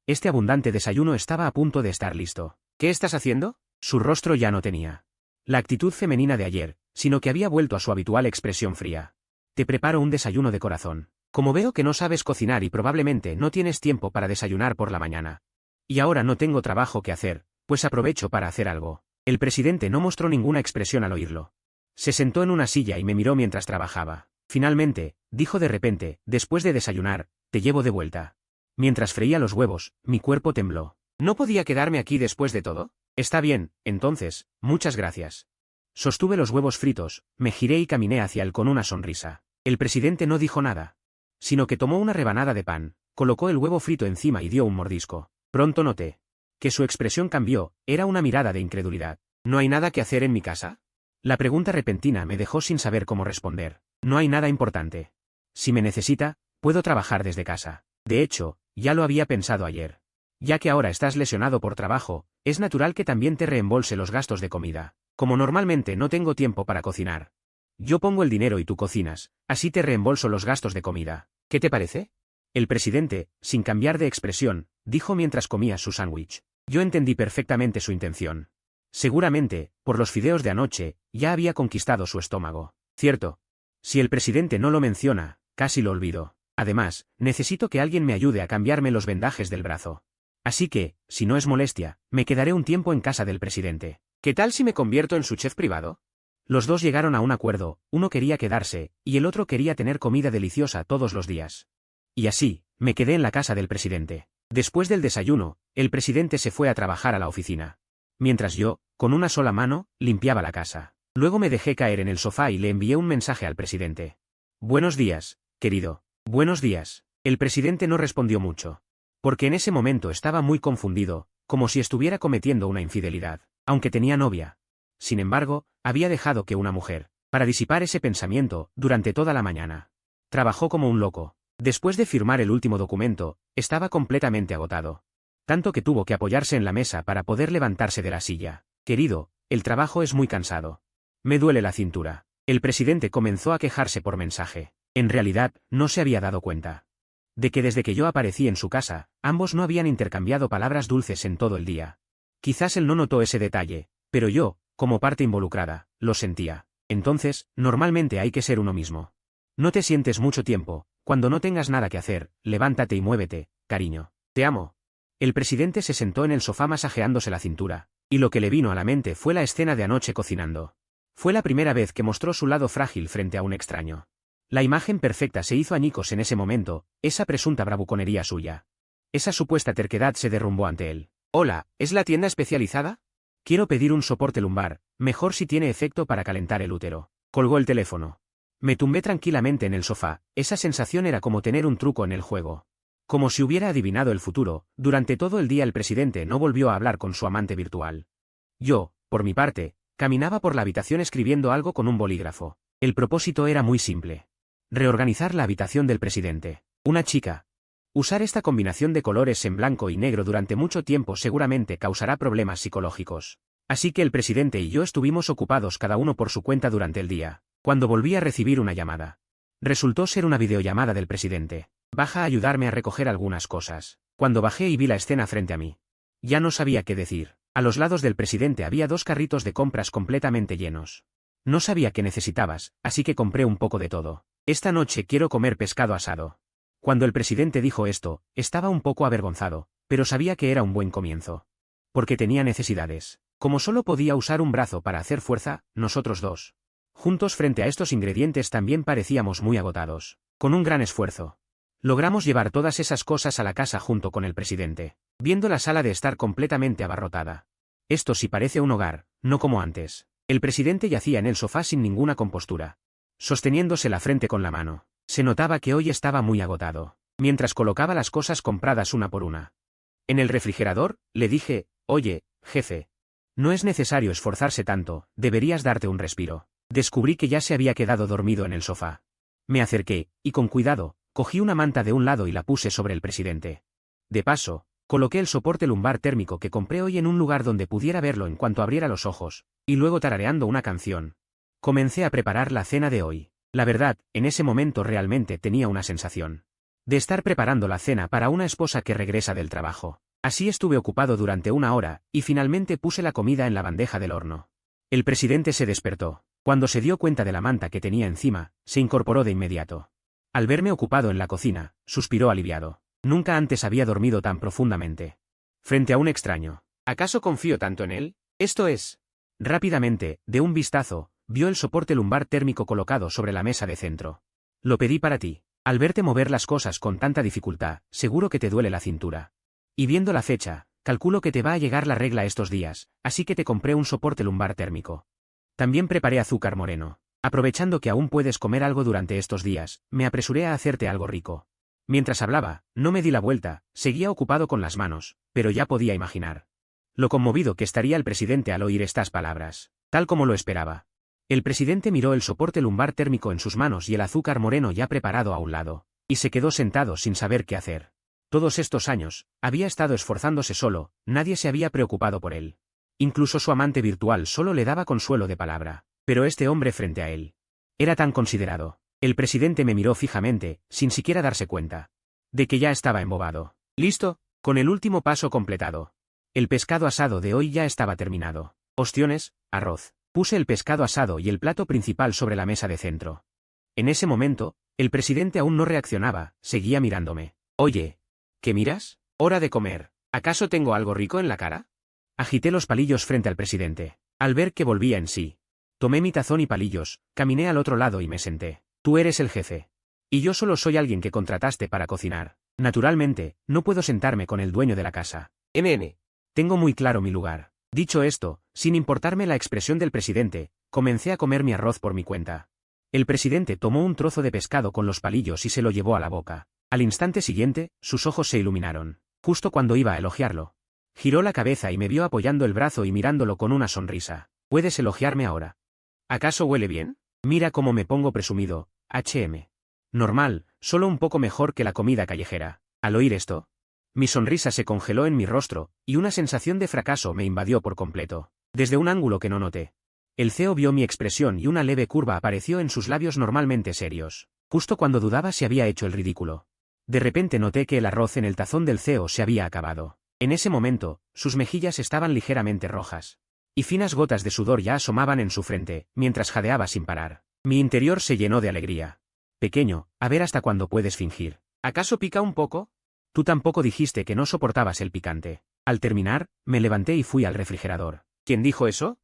Este abundante desayuno estaba a punto de estar listo. ¿Qué estás haciendo? Su rostro ya no tenía la actitud femenina de ayer, sino que había vuelto a su habitual expresión fría. Te preparo un desayuno de corazón. Como veo que no sabes cocinar y probablemente no tienes tiempo para desayunar por la mañana. Y ahora no tengo trabajo que hacer, pues aprovecho para hacer algo. El presidente no mostró ninguna expresión al oírlo. Se sentó en una silla y me miró mientras trabajaba. Finalmente, dijo de repente, después de desayunar, te llevo de vuelta. Mientras freía los huevos, mi cuerpo tembló. ¿No podía quedarme aquí después de todo? Está bien, entonces, muchas gracias. Sostuve los huevos fritos, me giré y caminé hacia él con una sonrisa. El presidente no dijo nada, sino que tomó una rebanada de pan, colocó el huevo frito encima y dio un mordisco. Pronto noté que su expresión cambió, era una mirada de incredulidad. ¿No hay nada que hacer en mi casa? La pregunta repentina me dejó sin saber cómo responder. No hay nada importante. Si me necesita, puedo trabajar desde casa. De hecho, ya lo había pensado ayer. Ya que ahora estás lesionado por trabajo, es natural que también te reembolse los gastos de comida. Como normalmente no tengo tiempo para cocinar, yo pongo el dinero y tú cocinas, así te reembolso los gastos de comida. ¿Qué te parece? El presidente, sin cambiar de expresión, dijo mientras comía su sándwich. Yo entendí perfectamente su intención. Seguramente, por los fideos de anoche, ya había conquistado su estómago. Cierto. Si el presidente no lo menciona, casi lo olvido. Además, necesito que alguien me ayude a cambiarme los vendajes del brazo. Así que, si no es molestia, me quedaré un tiempo en casa del presidente. ¿Qué tal si me convierto en su chef privado? Los dos llegaron a un acuerdo, uno quería quedarse, y el otro quería tener comida deliciosa todos los días. Y así, me quedé en la casa del presidente. Después del desayuno, el presidente se fue a trabajar a la oficina. Mientras yo, con una sola mano, limpiaba la casa. Luego me dejé caer en el sofá y le envié un mensaje al presidente. Buenos días, querido. Buenos días. El presidente no respondió mucho. Porque en ese momento estaba muy confundido, como si estuviera cometiendo una infidelidad, aunque tenía novia. Sin embargo, había dejado que una mujer, para disipar ese pensamiento, durante toda la mañana. Trabajó como un loco. Después de firmar el último documento, estaba completamente agotado. Tanto que tuvo que apoyarse en la mesa para poder levantarse de la silla. Querido, el trabajo es muy cansado. Me duele la cintura. El presidente comenzó a quejarse por mensaje. En realidad, no se había dado cuenta de que desde que yo aparecí en su casa, ambos no habían intercambiado palabras dulces en todo el día. Quizás él no notó ese detalle, pero yo, como parte involucrada, lo sentía. Entonces, normalmente hay que ser uno mismo. No te sientes mucho tiempo, cuando no tengas nada que hacer, levántate y muévete, cariño. Te amo. El presidente se sentó en el sofá masajeándose la cintura, y lo que le vino a la mente fue la escena de anoche cocinando. Fue la primera vez que mostró su lado frágil frente a un extraño. La imagen perfecta se hizo añicos en ese momento, esa presunta bravuconería suya. Esa supuesta terquedad se derrumbó ante él. Hola, ¿es la tienda especializada? Quiero pedir un soporte lumbar, mejor si tiene efecto para calentar el útero. Colgó el teléfono. Me tumbé tranquilamente en el sofá, esa sensación era como tener un truco en el juego. Como si hubiera adivinado el futuro, durante todo el día el presidente no volvió a hablar con su amante virtual. Yo, por mi parte, caminaba por la habitación escribiendo algo con un bolígrafo. El propósito era muy simple. Reorganizar la habitación del presidente. Una chica. Usar esta combinación de colores en blanco y negro durante mucho tiempo seguramente causará problemas psicológicos. Así que el presidente y yo estuvimos ocupados cada uno por su cuenta durante el día, cuando volví a recibir una llamada. Resultó ser una videollamada del presidente. Baja a ayudarme a recoger algunas cosas. Cuando bajé y vi la escena frente a mí. Ya no sabía qué decir. A los lados del presidente había 2 carritos de compras completamente llenos. No sabía qué necesitabas, así que compré un poco de todo. Esta noche quiero comer pescado asado. Cuando el presidente dijo esto, estaba un poco avergonzado, pero sabía que era un buen comienzo. Porque tenía necesidades. Como solo podía usar un brazo para hacer fuerza, nosotros dos. Juntos frente a estos ingredientes también parecíamos muy agotados. Con un gran esfuerzo. Logramos llevar todas esas cosas a la casa junto con el presidente, viendo la sala de estar completamente abarrotada. Esto sí parece un hogar, no como antes. El presidente yacía en el sofá sin ninguna compostura, sosteniéndose la frente con la mano. Se notaba que hoy estaba muy agotado, mientras colocaba las cosas compradas una por una. En el refrigerador, le dije, oye, jefe. No es necesario esforzarse tanto, deberías darte un respiro. Descubrí que ya se había quedado dormido en el sofá. Me acerqué, y con cuidado, cogí una manta de un lado y la puse sobre el presidente. De paso, coloqué el soporte lumbar térmico que compré hoy en un lugar donde pudiera verlo en cuanto abriera los ojos, y luego tarareando una canción. Comencé a preparar la cena de hoy. La verdad, en ese momento realmente tenía una sensación de estar preparando la cena para una esposa que regresa del trabajo. Así estuve ocupado durante 1 hora, y finalmente puse la comida en la bandeja del horno. El presidente se despertó. Cuando se dio cuenta de la manta que tenía encima, se incorporó de inmediato. Al verme ocupado en la cocina, suspiró aliviado. Nunca antes había dormido tan profundamente. Frente a un extraño. ¿Acaso confío tanto en él? Esto es. Rápidamente, de un vistazo, vio el soporte lumbar térmico colocado sobre la mesa de centro. Lo pedí para ti. Al verte mover las cosas con tanta dificultad, seguro que te duele la cintura. Y viendo la fecha, calculo que te va a llegar la regla estos días, así que te compré un soporte lumbar térmico. También preparé azúcar moreno. Aprovechando que aún puedes comer algo durante estos días, me apresuré a hacerte algo rico. Mientras hablaba, no me di la vuelta, seguía ocupado con las manos, pero ya podía imaginar lo conmovido que estaría el presidente al oír estas palabras, tal como lo esperaba. El presidente miró el soporte lumbar térmico en sus manos y el azúcar moreno ya preparado a un lado, y se quedó sentado sin saber qué hacer. Todos estos años, había estado esforzándose solo, nadie se había preocupado por él. Incluso su amante virtual solo le daba consuelo de palabra, pero este hombre frente a él era tan considerado. El presidente me miró fijamente, sin siquiera darse cuenta de que ya estaba embobado. ¿Listo? Con el último paso completado. El pescado asado de hoy ya estaba terminado. Ostiones, arroz. Puse el pescado asado y el plato principal sobre la mesa de centro. En ese momento, el presidente aún no reaccionaba, seguía mirándome. Oye, ¿qué miras? Hora de comer. ¿Acaso tengo algo rico en la cara? Agité los palillos frente al presidente. Al ver que volvía en sí, tomé mi tazón y palillos, caminé al otro lado y me senté. Tú eres el jefe. Y yo solo soy alguien que contrataste para cocinar. Naturalmente, no puedo sentarme con el dueño de la casa. Tengo muy claro mi lugar. Dicho esto, sin importarme la expresión del presidente, comencé a comer mi arroz por mi cuenta. El presidente tomó un trozo de pescado con los palillos y se lo llevó a la boca. Al instante siguiente, sus ojos se iluminaron. Justo cuando iba a elogiarlo. Giró la cabeza y me vio apoyando el brazo y mirándolo con una sonrisa. ¿Puedes elogiarme ahora? ¿Acaso huele bien? Mira cómo me pongo presumido, Normal, solo un poco mejor que la comida callejera. Al oír esto, mi sonrisa se congeló en mi rostro, y una sensación de fracaso me invadió por completo. Desde un ángulo que no noté. El CEO vio mi expresión y una leve curva apareció en sus labios normalmente serios. Justo cuando dudaba si había hecho el ridículo. De repente noté que el arroz en el tazón del CEO se había acabado. En ese momento, sus mejillas estaban ligeramente rojas. Y finas gotas de sudor ya asomaban en su frente, mientras jadeaba sin parar. Mi interior se llenó de alegría. Pequeño, a ver hasta cuándo puedes fingir. ¿Acaso pica un poco? Tú tampoco dijiste que no soportabas el picante. Al terminar, me levanté y fui al refrigerador. ¿Quién dijo eso?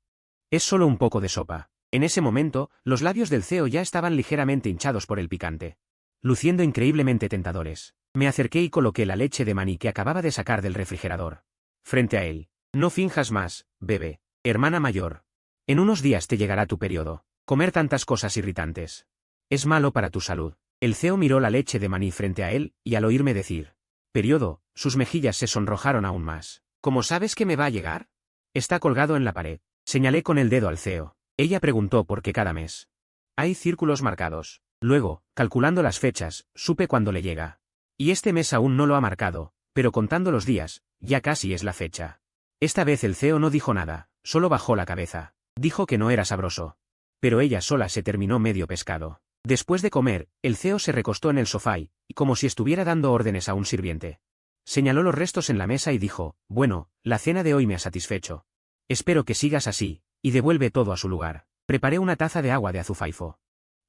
Es solo un poco de sopa. En ese momento, los labios del CEO ya estaban ligeramente hinchados por el picante, luciendo increíblemente tentadores. Me acerqué y coloqué la leche de maní que acababa de sacar del refrigerador frente a él. No finjas más, bebé. Hermana mayor. En unos días te llegará tu periodo. Comer tantas cosas irritantes es malo para tu salud. El CEO miró la leche de maní frente a él, y al oírme decir periodo, sus mejillas se sonrojaron aún más. ¿Cómo sabes que me va a llegar? Está colgado en la pared. Señalé con el dedo al CEO. Ella preguntó por qué cada mes hay círculos marcados. Luego, calculando las fechas, supe cuándo le llega. Y este mes aún no lo ha marcado, pero contando los días, ya casi es la fecha. Esta vez el CEO no dijo nada, solo bajó la cabeza. Dijo que no era sabroso. Pero ella sola se terminó medio pescado. Después de comer, el CEO se recostó en el sofá y, como si estuviera dando órdenes a un sirviente, señaló los restos en la mesa y dijo, bueno, la cena de hoy me ha satisfecho. Espero que sigas así, y devuelve todo a su lugar. Preparé una taza de agua de azufaifo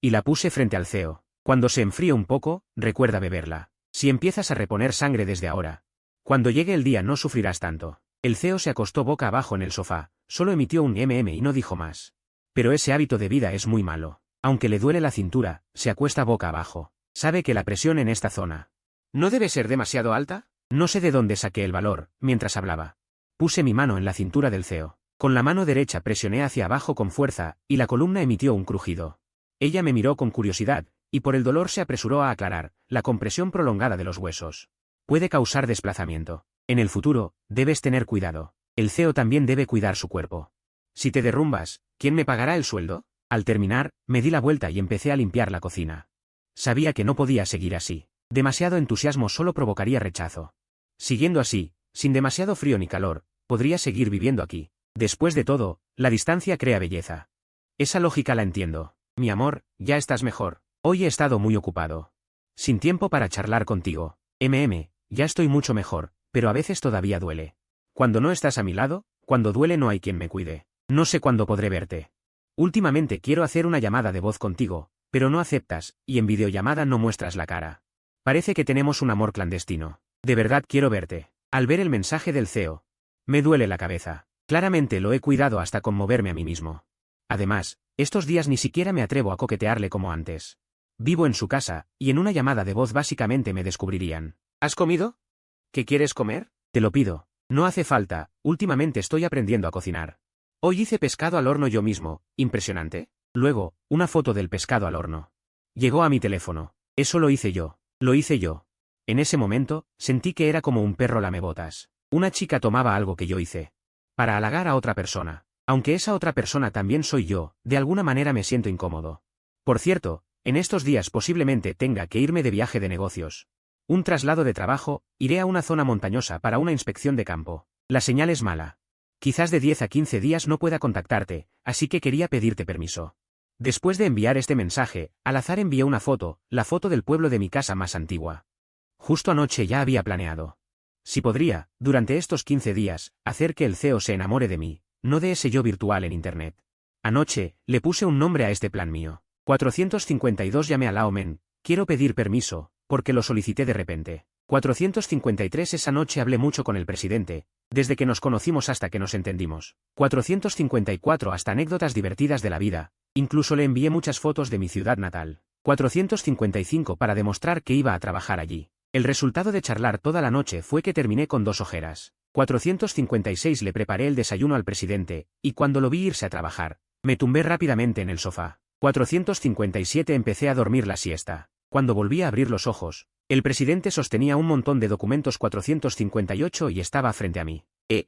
y la puse frente al CEO. Cuando se enfríe un poco, recuerda beberla. Si empiezas a reponer sangre desde ahora, cuando llegue el día no sufrirás tanto. El CEO se acostó boca abajo en el sofá, solo emitió un y no dijo más. Pero ese hábito de vida es muy malo. Aunque le duele la cintura, se acuesta boca abajo. Sabe que la presión en esta zona no debe ser demasiado alta. No sé de dónde saqué el valor, mientras hablaba. Puse mi mano en la cintura del CEO. Con la mano derecha presioné hacia abajo con fuerza, y la columna emitió un crujido. Ella me miró con curiosidad, y por el dolor se apresuró a aclarar, la compresión prolongada de los huesos puede causar desplazamiento. En el futuro, debes tener cuidado. El CEO también debe cuidar su cuerpo. Si te derrumbas, ¿quién me pagará el sueldo? Al terminar, me di la vuelta y empecé a limpiar la cocina. Sabía que no podía seguir así. Demasiado entusiasmo solo provocaría rechazo. Siguiendo así, sin demasiado frío ni calor, podría seguir viviendo aquí. Después de todo, la distancia crea belleza. Esa lógica la entiendo. Mi amor, ya estás mejor. Hoy he estado muy ocupado. Sin tiempo para charlar contigo. Ya estoy mucho mejor, pero a veces todavía duele. Cuando no estás a mi lado, cuando duele no hay quien me cuide. No sé cuándo podré verte. Últimamente quiero hacer una llamada de voz contigo, pero no aceptas, y en videollamada no muestras la cara. Parece que tenemos un amor clandestino. De verdad quiero verte. Al ver el mensaje del CEO, me duele la cabeza. Claramente lo he cuidado hasta conmoverme a mí mismo. Además, estos días ni siquiera me atrevo a coquetearle como antes. Vivo en su casa, y en una llamada de voz básicamente me descubrirían. ¿Has comido? ¿Qué quieres comer? Te lo pido. No hace falta, últimamente estoy aprendiendo a cocinar. Hoy hice pescado al horno yo mismo, impresionante. Luego, una foto del pescado al horno. Llegó a mi teléfono. Eso lo hice yo. Lo hice yo. En ese momento, sentí que era como un perro lamebotas. Una chica tomaba algo que yo hice para halagar a otra persona. Aunque esa otra persona también soy yo, de alguna manera me siento incómodo. Por cierto, en estos días posiblemente tenga que irme de viaje de negocios. Un traslado de trabajo, iré a una zona montañosa para una inspección de campo. La señal es mala. Quizás de 10 a 15 días no pueda contactarte, así que quería pedirte permiso. Después de enviar este mensaje, al azar envié una foto, la foto del pueblo de mi casa más antigua. Justo anoche ya había planeado. Si podría, durante estos 15 días, hacer que el CEO se enamore de mí, no de ese yo virtual en Internet. Anoche, le puse un nombre a este plan mío. 452 llamé a Lao Men, quiero pedir permiso, porque lo solicité de repente. 453 esa noche hablé mucho con el presidente, desde que nos conocimos hasta que nos entendimos. 454 hasta anécdotas divertidas de la vida, incluso le envié muchas fotos de mi ciudad natal. 455 para demostrar que iba a trabajar allí. El resultado de charlar toda la noche fue que terminé con 2 ojeras. 456 le preparé el desayuno al presidente, y cuando lo vi irse a trabajar, me tumbé rápidamente en el sofá. 457 empecé a dormir la siesta. Cuando volví a abrir los ojos, el presidente sostenía un montón de documentos 458 y estaba frente a mí.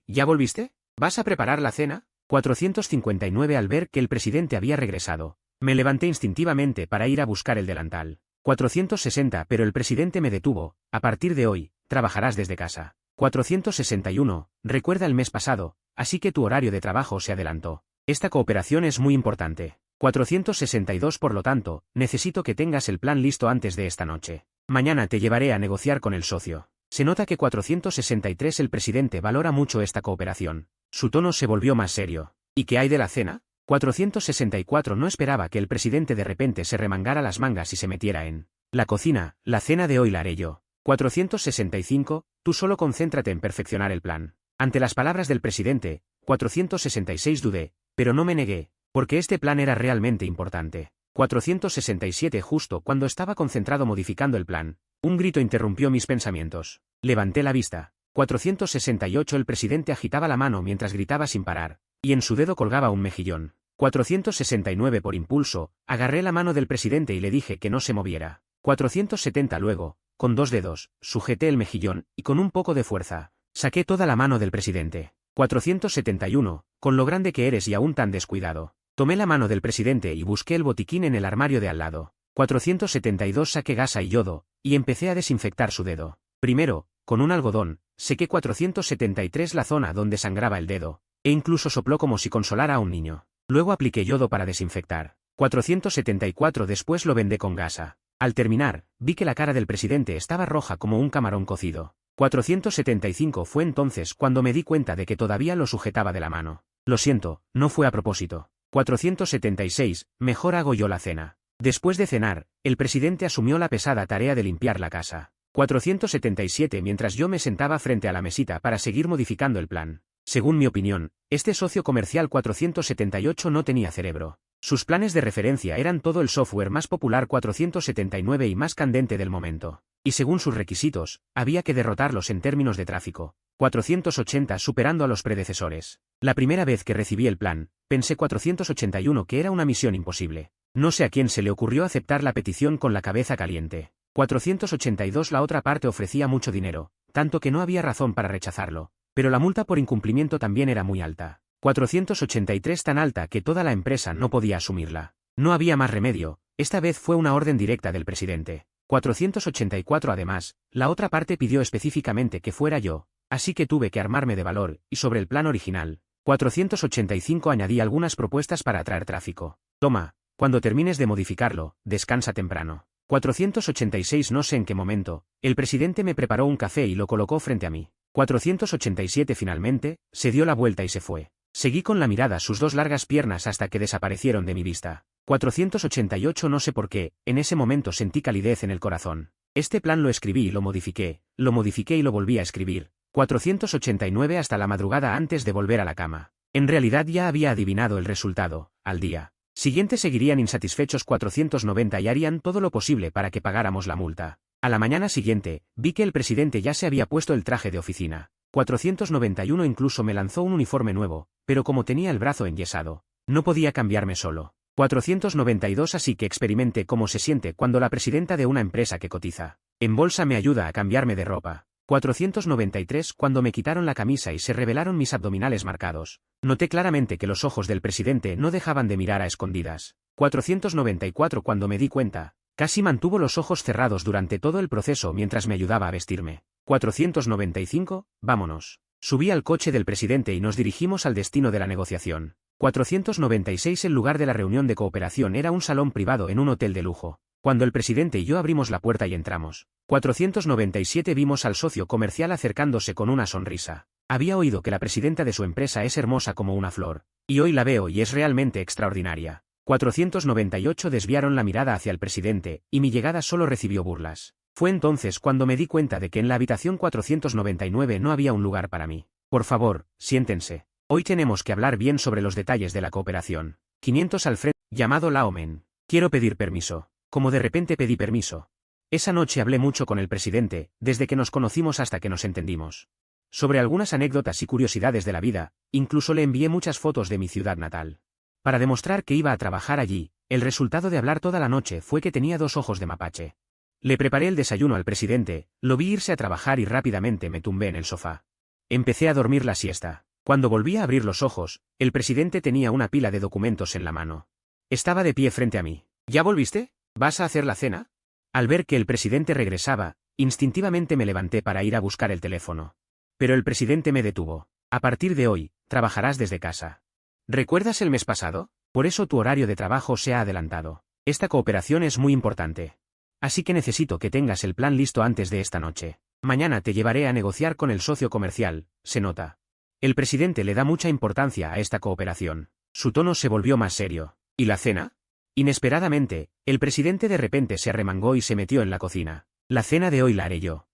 ¿Ya volviste? ¿Vas a preparar la cena? 459 al ver que el presidente había regresado, me levanté instintivamente para ir a buscar el delantal. 460 pero el presidente me detuvo, a partir de hoy, trabajarás desde casa. 461, recuerda el mes pasado, así que tu horario de trabajo se adelantó. Esta cooperación es muy importante. 462 por lo tanto, necesito que tengas el plan listo antes de esta noche. Mañana te llevaré a negociar con el socio. Se nota que 463 el presidente valora mucho esta cooperación. Su tono se volvió más serio. ¿Y qué hay de la cena? 464 no esperaba que el presidente de repente se remangara las mangas y se metiera en la cocina. La cena de hoy la haré yo. 465, tú solo concéntrate en perfeccionar el plan. Ante las palabras del presidente, 466 dudé, pero no me negué, porque este plan era realmente importante. 467 justo cuando estaba concentrado modificando el plan, un grito interrumpió mis pensamientos. Levanté la vista. 468 el presidente agitaba la mano mientras gritaba sin parar, y en su dedo colgaba un mejillón. 469 por impulso, agarré la mano del presidente y le dije que no se moviera. 470 luego, con dos dedos, sujeté el mejillón, y con un poco de fuerza, saqué toda la mano del presidente. 471, con lo grande que eres y aún tan descuidado. Tomé la mano del presidente y busqué el botiquín en el armario de al lado. 472 saqué gasa y yodo, y empecé a desinfectar su dedo. Primero, con un algodón, sequé 473 la zona donde sangraba el dedo, e incluso sopló como si consolara a un niño. Luego apliqué yodo para desinfectar. 474 después lo vendé con gasa. Al terminar, vi que la cara del presidente estaba roja como un camarón cocido. 475 fue entonces cuando me di cuenta de que todavía lo sujetaba de la mano. Lo siento, no fue a propósito. 476, mejor hago yo la cena. Después de cenar, el presidente asumió la pesada tarea de limpiar la casa. 477 mientras yo me sentaba frente a la mesita para seguir modificando el plan. Según mi opinión, este socio comercial 478 no tenía cerebro. Sus planes de referencia eran todo el software más popular 479 y más candente del momento. Y según sus requisitos, había que derrotarlos en términos de tráfico. 480 superando a los predecesores. La primera vez que recibí el plan, pensé 481 que era una misión imposible. No sé a quién se le ocurrió aceptar la petición con la cabeza caliente. 482 la otra parte ofrecía mucho dinero, tanto que no había razón para rechazarlo, pero la multa por incumplimiento también era muy alta. 483 tan alta que toda la empresa no podía asumirla. No había más remedio, esta vez fue una orden directa del presidente. 484 además, la otra parte pidió específicamente que fuera yo, así que tuve que armarme de valor, y sobre el plan original, 485 añadí algunas propuestas para atraer tráfico. Toma, cuando termines de modificarlo, descansa temprano. 486 no sé en qué momento, el presidente me preparó un café y lo colocó frente a mí. 487 finalmente, se dio la vuelta y se fue. Seguí con la mirada sus dos largas piernas hasta que desaparecieron de mi vista. 488 no sé por qué, en ese momento sentí calidez en el corazón. Este plan lo escribí y lo modifiqué y lo volví a escribir. 489 hasta la madrugada antes de volver a la cama. En realidad ya había adivinado el resultado, al día siguiente seguirían insatisfechos 490 y harían todo lo posible para que pagáramos la multa. A la mañana siguiente, vi que el presidente ya se había puesto el traje de oficina. 491 incluso me lanzó un uniforme nuevo, pero como tenía el brazo enyesado, no podía cambiarme solo. 492 así que experimenté cómo se siente cuando la presidenta de una empresa que cotiza en bolsa me ayuda a cambiarme de ropa. 493 cuando me quitaron la camisa y se revelaron mis abdominales marcados. Noté claramente que los ojos del presidente no dejaban de mirar a escondidas. 494 cuando me di cuenta, casi mantuvo los ojos cerrados durante todo el proceso mientras me ayudaba a vestirme. 495, vámonos. Subí al coche del presidente y nos dirigimos al destino de la negociación. 496 el lugar de la reunión de cooperación era un salón privado en un hotel de lujo. Cuando el presidente y yo abrimos la puerta y entramos, 497 vimos al socio comercial acercándose con una sonrisa. Había oído que la presidenta de su empresa es hermosa como una flor, y hoy la veo y es realmente extraordinaria. 498 desviaron la mirada hacia el presidente, y mi llegada solo recibió burlas. Fue entonces cuando me di cuenta de que en la habitación 499 no había un lugar para mí. Por favor, siéntense. Hoy tenemos que hablar bien sobre los detalles de la cooperación. 500 al frente, llamado Laomen. Quiero pedir permiso. Como de repente pedí permiso. Esa noche hablé mucho con el presidente, desde que nos conocimos hasta que nos entendimos. Sobre algunas anécdotas y curiosidades de la vida, incluso le envié muchas fotos de mi ciudad natal. Para demostrar que iba a trabajar allí, el resultado de hablar toda la noche fue que tenía dos ojos de mapache. Le preparé el desayuno al presidente, lo vi irse a trabajar y rápidamente me tumbé en el sofá. Empecé a dormir la siesta. Cuando volví a abrir los ojos, el presidente tenía una pila de documentos en la mano. Estaba de pie frente a mí. ¿Ya volviste? ¿Vas a hacer la cena? Al ver que el presidente regresaba, instintivamente me levanté para ir a buscar el teléfono. Pero el presidente me detuvo. A partir de hoy, trabajarás desde casa. ¿Recuerdas el mes pasado? Por eso tu horario de trabajo se ha adelantado. Esta cooperación es muy importante. Así que necesito que tengas el plan listo antes de esta noche. Mañana te llevaré a negociar con el socio comercial, se nota. El presidente le da mucha importancia a esta cooperación. Su tono se volvió más serio. ¿Y la cena? Inesperadamente, el presidente de repente se arremangó y se metió en la cocina. La cena de hoy la haré yo.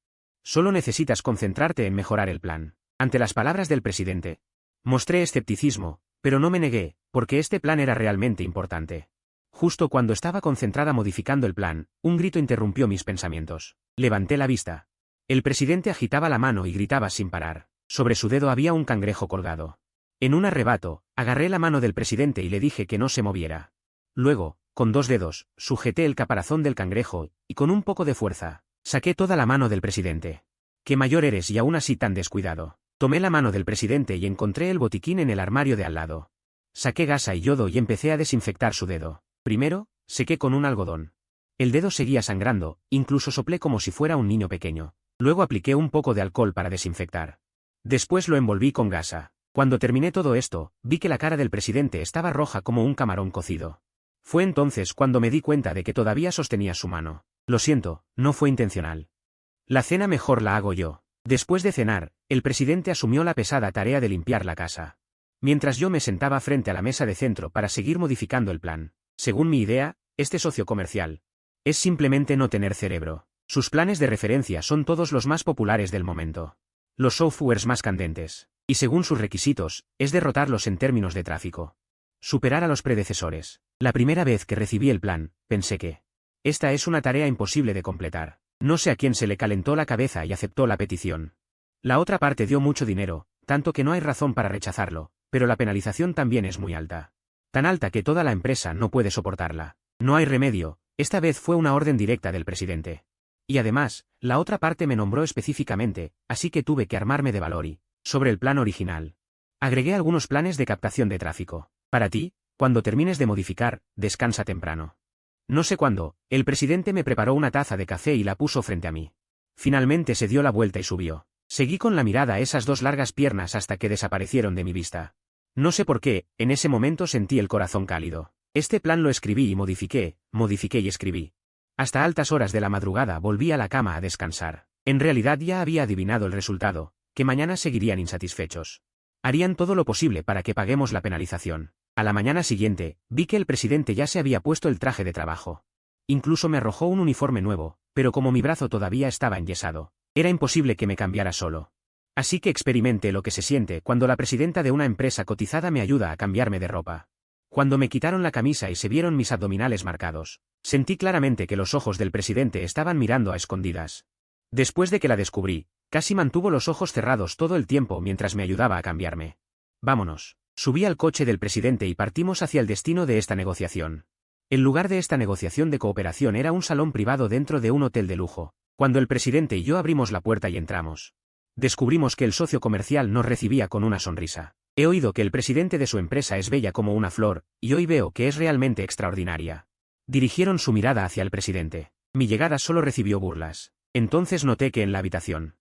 Solo necesitas concentrarte en mejorar el plan. Ante las palabras del presidente, mostré escepticismo, pero no me negué, porque este plan era realmente importante. Justo cuando estaba concentrada modificando el plan, un grito interrumpió mis pensamientos. Levanté la vista. El presidente agitaba la mano y gritaba sin parar. Sobre su dedo había un cangrejo colgado. En un arrebato, agarré la mano del presidente y le dije que no se moviera. Luego, con 2 dedos, sujeté el caparazón del cangrejo, y con un poco de fuerza, saqué toda la mano del presidente. «¿Qué mayor eres y aún así tan descuidado?» Tomé la mano del presidente y encontré el botiquín en el armario de al lado. Saqué gasa y yodo y empecé a desinfectar su dedo. Primero, sequé con un algodón. El dedo seguía sangrando, incluso soplé como si fuera un niño pequeño. Luego apliqué un poco de alcohol para desinfectar. Después lo envolví con gasa. Cuando terminé todo esto, vi que la cara del presidente estaba roja como un camarón cocido. Fue entonces cuando me di cuenta de que todavía sostenía su mano. Lo siento, no fue intencional. La cena mejor la hago yo. Después de cenar, el presidente asumió la pesada tarea de limpiar la casa. Mientras yo me sentaba frente a la mesa de centro para seguir modificando el plan. Según mi idea, este socio comercial es simplemente no tener cerebro. Sus planes de referencia son todos los más populares del momento. Los softwares más candentes. Y según sus requisitos, es derrotarlos en términos de tráfico. Superar a los predecesores. La primera vez que recibí el plan, pensé que esta es una tarea imposible de completar. No sé a quién se le calentó la cabeza y aceptó la petición. La otra parte dio mucho dinero, tanto que no hay razón para rechazarlo, pero la penalización también es muy alta. Tan alta que toda la empresa no puede soportarla. No hay remedio, esta vez fue una orden directa del presidente. Y además, la otra parte me nombró específicamente, así que tuve que armarme de valor y, sobre el plan original, agregué algunos planes de captación de tráfico. Para ti, cuando termines de modificar, descansa temprano. No sé cuándo, el presidente me preparó una taza de café y la puso frente a mí. Finalmente se dio la vuelta y subió. Seguí con la mirada esas 2 largas piernas hasta que desaparecieron de mi vista. No sé por qué, en ese momento sentí el corazón cálido. Este plan lo escribí y modifiqué y escribí. Hasta altas horas de la madrugada volví a la cama a descansar. En realidad ya había adivinado el resultado, que mañana seguirían insatisfechos. Harían todo lo posible para que paguemos la penalización. A la mañana siguiente, vi que el presidente ya se había puesto el traje de trabajo. Incluso me arrojó un uniforme nuevo, pero como mi brazo todavía estaba enyesado, era imposible que me cambiara solo. Así que experimenté lo que se siente cuando la presidenta de una empresa cotizada me ayuda a cambiarme de ropa. Cuando me quitaron la camisa y se vieron mis abdominales marcados, sentí claramente que los ojos del presidente estaban mirando a escondidas. Después de que la descubrí, casi mantuvo los ojos cerrados todo el tiempo mientras me ayudaba a cambiarme. Vámonos. Subí al coche del presidente y partimos hacia el destino de esta negociación. El lugar de esta negociación de cooperación era un salón privado dentro de un hotel de lujo. Cuando el presidente y yo abrimos la puerta y entramos, descubrimos que el socio comercial nos recibía con una sonrisa. He oído que el presidente de su empresa es bella como una flor, y hoy veo que es realmente extraordinaria. Dirigieron su mirada hacia el presidente. Mi llegada solo recibió burlas. Entonces noté que en la habitación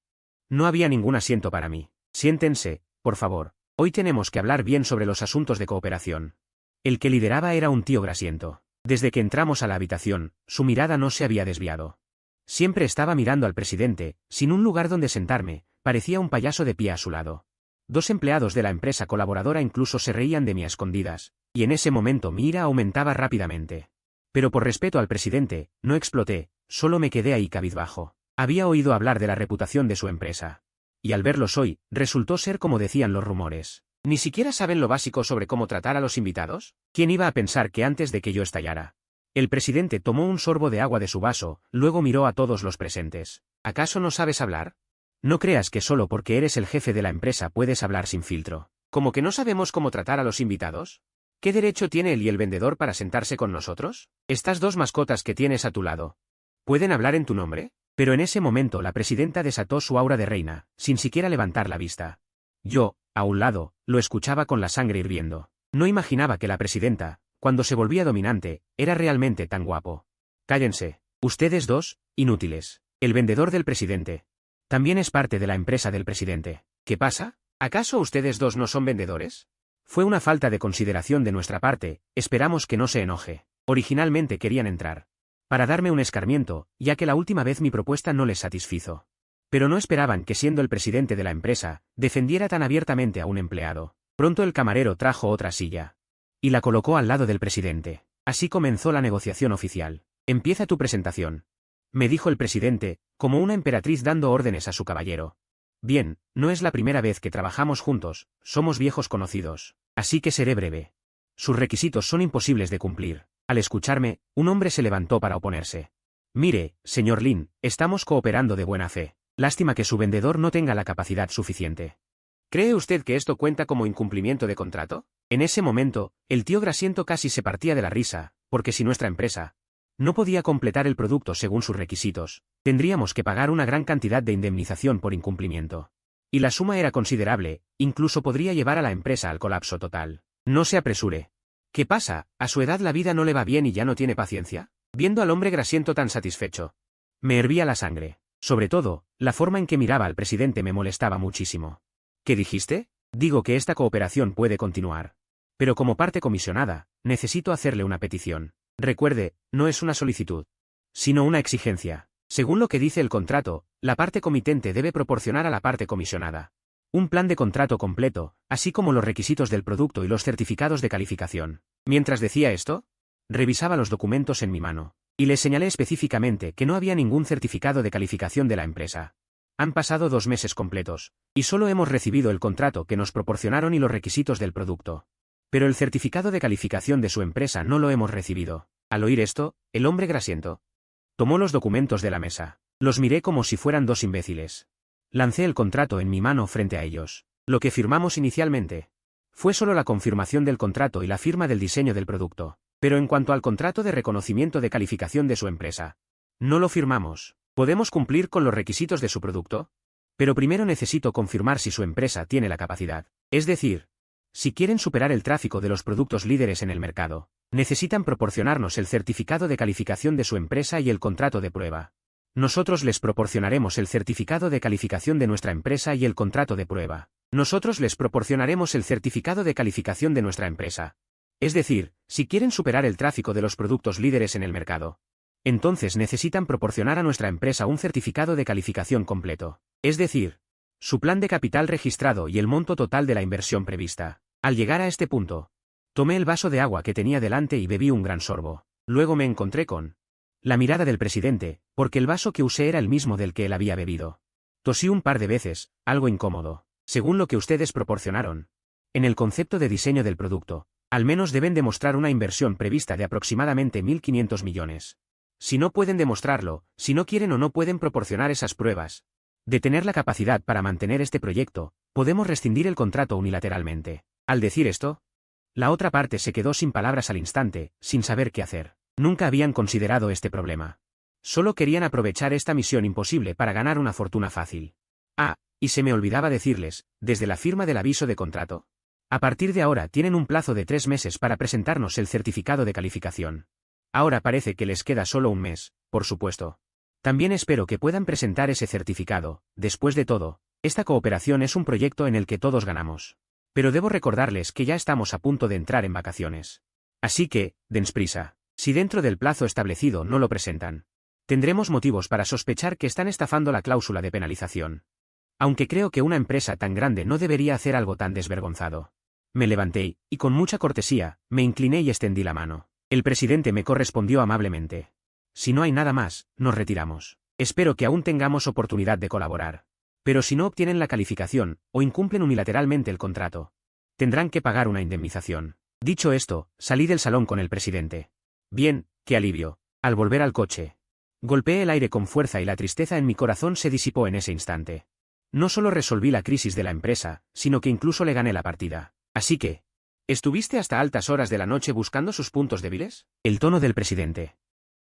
no había ningún asiento para mí. Siéntense, por favor. Hoy tenemos que hablar bien sobre los asuntos de cooperación. El que lideraba era un tío grasiento. Desde que entramos a la habitación, su mirada no se había desviado. Siempre estaba mirando al presidente, sin un lugar donde sentarme, parecía un payaso de pie a su lado. 2 empleados de la empresa colaboradora incluso se reían de mí a escondidas, y en ese momento mi ira aumentaba rápidamente. Pero por respeto al presidente, no exploté, solo me quedé ahí cabizbajo. Había oído hablar de la reputación de su empresa. Y al verlos hoy, resultó ser como decían los rumores. ¿Ni siquiera saben lo básico sobre cómo tratar a los invitados? ¿Quién iba a pensar que antes de que yo estallara? El presidente tomó un sorbo de agua de su vaso, luego miró a todos los presentes. ¿Acaso no sabes hablar? No creas que solo porque eres el jefe de la empresa puedes hablar sin filtro. ¿Cómo que no sabemos cómo tratar a los invitados? ¿Qué derecho tiene él y el vendedor para sentarse con nosotros? Estas 2 mascotas que tienes a tu lado, ¿pueden hablar en tu nombre? Pero en ese momento la presidenta desató su aura de reina, sin siquiera levantar la vista. Yo, a un lado, lo escuchaba con la sangre hirviendo. No imaginaba que la presidenta, cuando se volvía dominante, era realmente tan guapo. Cállense. Ustedes 2, inútiles. El vendedor del presidente también es parte de la empresa del presidente. ¿Qué pasa? ¿Acaso ustedes 2 no son vendedores? Fue una falta de consideración de nuestra parte, esperamos que no se enoje. Originalmente querían entrar. para darme un escarmiento, ya que la última vez mi propuesta no les satisfizo. Pero no esperaban que, siendo el presidente de la empresa, defendiera tan abiertamente a un empleado. Pronto el camarero trajo otra silla y la colocó al lado del presidente. Así comenzó la negociación oficial. «Empieza tu presentación», me dijo el presidente, como una emperatriz dando órdenes a su caballero. «Bien, no es la primera vez que trabajamos juntos, somos viejos conocidos, así que seré breve. Sus requisitos son imposibles de cumplir». Al escucharme, un hombre se levantó para oponerse. «Mire, señor Lin, estamos cooperando de buena fe. Lástima que su vendedor no tenga la capacidad suficiente». «¿Cree usted que esto cuenta como incumplimiento de contrato?». En ese momento, el tío Grasiento casi se partía de la risa, porque si nuestra empresa no podía completar el producto según sus requisitos, tendríamos que pagar una gran cantidad de indemnización por incumplimiento. Y la suma era considerable, incluso podría llevar a la empresa al colapso total. «No se apresure. ¿Qué pasa? ¿A su edad la vida no le va bien y ya no tiene paciencia?». Viendo al hombre Grasiento tan satisfecho, me hervía la sangre. Sobre todo, la forma en que miraba al presidente me molestaba muchísimo. «¿Qué dijiste?». «Digo que esta cooperación puede continuar. Pero como parte comisionada, necesito hacerle una petición. Recuerde, no es una solicitud, sino una exigencia. Según lo que dice el contrato, la parte comitente debe proporcionar a la parte comisionada un plan de contrato completo, así como los requisitos del producto y los certificados de calificación». Mientras decía esto, revisaba los documentos en mi mano, y le señalé específicamente que no había ningún certificado de calificación de la empresa. Han pasado 2 meses completos, y solo hemos recibido el contrato que nos proporcionaron y los requisitos del producto. Pero el certificado de calificación de su empresa no lo hemos recibido. Al oír esto, el hombre Grasiento tomó los documentos de la mesa. Los miré como si fueran 2 imbéciles. Lancé el contrato en mi mano frente a ellos. Lo que firmamos inicialmente fue solo la confirmación del contrato y la firma del diseño del producto. Pero en cuanto al contrato de reconocimiento de calificación de su empresa, no lo firmamos. ¿Podemos cumplir con los requisitos de su producto? Pero primero necesito confirmar si su empresa tiene la capacidad. Es decir, si quieren superar el tráfico de los productos líderes en el mercado, necesitan proporcionarnos el certificado de calificación de su empresa y el contrato de prueba. Nosotros les proporcionaremos el certificado de calificación de nuestra empresa y el contrato de prueba. Nosotros les proporcionaremos el certificado de calificación de nuestra empresa. Es decir, si quieren superar el tráfico de los productos líderes en el mercado, entonces necesitan proporcionar a nuestra empresa un certificado de calificación completo. Es decir, su plan de capital registrado y el monto total de la inversión prevista. Al llegar a este punto, tomé el vaso de agua que tenía delante y bebí un gran sorbo. Luego me encontré con la mirada del presidente, porque el vaso que usé era el mismo del que él había bebido. Tosí un par de veces, algo incómodo. «Según lo que ustedes proporcionaron en el concepto de diseño del producto, al menos deben demostrar una inversión prevista de aproximadamente 1.500 millones. Si no pueden demostrarlo, si no quieren o no pueden proporcionar esas pruebas de tener la capacidad para mantener este proyecto, podemos rescindir el contrato unilateralmente». Al decir esto, la otra parte se quedó sin palabras al instante, sin saber qué hacer. Nunca habían considerado este problema. Solo querían aprovechar esta misión imposible para ganar una fortuna fácil. Ah, y se me olvidaba decirles, desde la firma del aviso de contrato. A partir de ahora tienen un plazo de 3 meses para presentarnos el certificado de calificación. Ahora parece que les queda solo un mes, por supuesto. También espero que puedan presentar ese certificado. Después de todo, esta cooperación es un proyecto en el que todos ganamos. Pero debo recordarles que ya estamos a punto de entrar en vacaciones. Así que, dense prisa. Si dentro del plazo establecido no lo presentan, tendremos motivos para sospechar que están estafando la cláusula de penalización. Aunque creo que una empresa tan grande no debería hacer algo tan desvergonzado. Me levanté, y con mucha cortesía, me incliné y extendí la mano. El presidente me correspondió amablemente. «Si no hay nada más, nos retiramos. Espero que aún tengamos oportunidad de colaborar. Pero si no obtienen la calificación, o incumplen unilateralmente el contrato, tendrán que pagar una indemnización». Dicho esto, salí del salón con el presidente. Bien, qué alivio. Al volver al coche, golpeé el aire con fuerza y la tristeza en mi corazón se disipó en ese instante. No solo resolví la crisis de la empresa, sino que incluso le gané la partida. Así que, ¿estuviste hasta altas horas de la noche buscando sus puntos débiles? El tono del presidente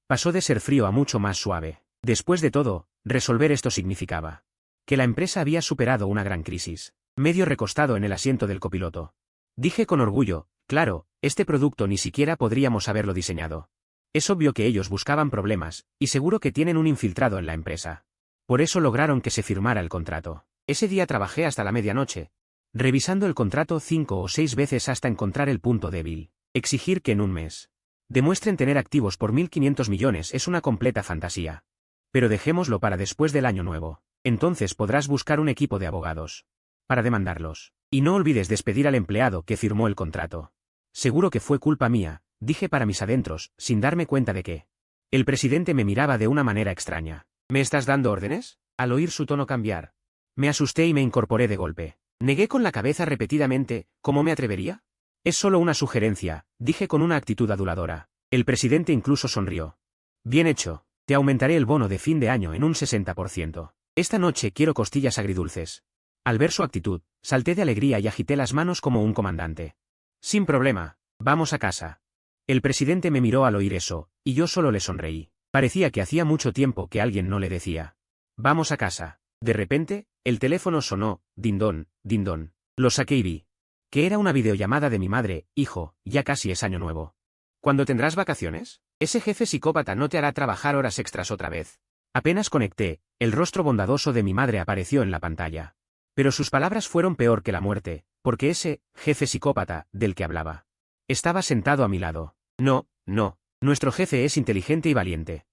pasó de ser frío a mucho más suave. Después de todo, resolver esto significaba que la empresa había superado una gran crisis. Medio recostado en el asiento del copiloto, dije con orgullo, claro, este producto ni siquiera podríamos haberlo diseñado. Es obvio que ellos buscaban problemas, y seguro que tienen un infiltrado en la empresa. Por eso lograron que se firmara el contrato. Ese día trabajé hasta la medianoche, revisando el contrato 5 o 6 veces hasta encontrar el punto débil. Exigir que en un mes demuestren tener activos por 1.500 millones es una completa fantasía. Pero dejémoslo para después del año nuevo. Entonces podrás buscar un equipo de abogados para demandarlos. Y no olvides despedir al empleado que firmó el contrato. Seguro que fue culpa mía, dije para mis adentros, sin darme cuenta de que el presidente me miraba de una manera extraña. ¿Me estás dando órdenes? Al oír su tono cambiar, me asusté y me incorporé de golpe. Negué con la cabeza repetidamente, ¿cómo me atrevería? Es solo una sugerencia, dije con una actitud aduladora. El presidente incluso sonrió. Bien hecho, te aumentaré el bono de fin de año en un 60%. Esta noche quiero costillas agridulces. Al ver su actitud, salté de alegría y agité las manos como un comandante. Sin problema, vamos a casa. El presidente me miró al oír eso, y yo solo le sonreí. Parecía que hacía mucho tiempo que alguien no le decía. Vamos a casa. De repente, el teléfono sonó, dindón, dindón. Lo saqué y vi que era una videollamada de mi madre. Hijo, ya casi es año nuevo. ¿Cuándo tendrás vacaciones? Ese jefe psicópata no te hará trabajar horas extras otra vez. Apenas conecté, el rostro bondadoso de mi madre apareció en la pantalla. Pero sus palabras fueron peor que la muerte, porque ese jefe psicópata, del que hablaba, estaba sentado a mi lado. No, no, nuestro jefe es inteligente y valiente.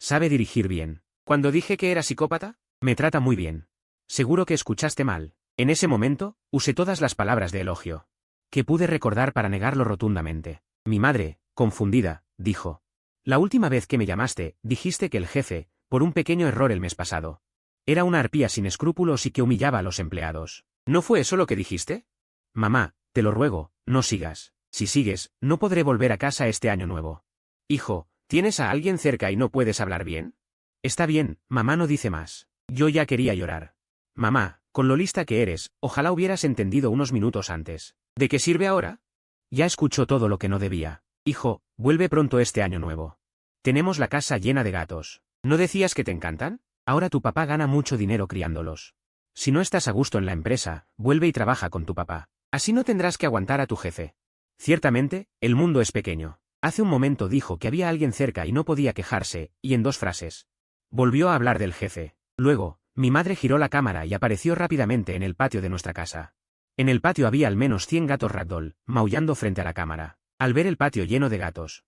Sabe dirigir bien. Cuando dije que era psicópata, me trata muy bien. Seguro que escuchaste mal. En ese momento, usé todas las palabras de elogio que pude recordar para negarlo rotundamente. Mi madre, confundida, dijo. La última vez que me llamaste, dijiste que el jefe, por un pequeño error el mes pasado, era una arpía sin escrúpulos y que humillaba a los empleados. ¿No fue eso lo que dijiste? Mamá, te lo ruego, no sigas. Si sigues, no podré volver a casa este año nuevo. Hijo, ¿tienes a alguien cerca y no puedes hablar bien? Está bien, mamá no dice más. Yo ya quería llorar. Mamá, con lo lista que eres, ojalá hubieras entendido unos minutos antes. ¿De qué sirve ahora? Ya escuchó todo lo que no debía. Hijo, vuelve pronto este año nuevo. Tenemos la casa llena de gatos. ¿No decías que te encantan? Ahora tu papá gana mucho dinero criándolos. Si no estás a gusto en la empresa, vuelve y trabaja con tu papá. Así no tendrás que aguantar a tu jefe. Ciertamente, el mundo es pequeño. Hace un momento dijo que había alguien cerca y no podía quejarse, y en 2 frases volvió a hablar del jefe. Luego, mi madre giró la cámara y apareció rápidamente en el patio de nuestra casa. En el patio había al menos 100 gatos ragdoll, maullando frente a la cámara. Al ver el patio lleno de gatos,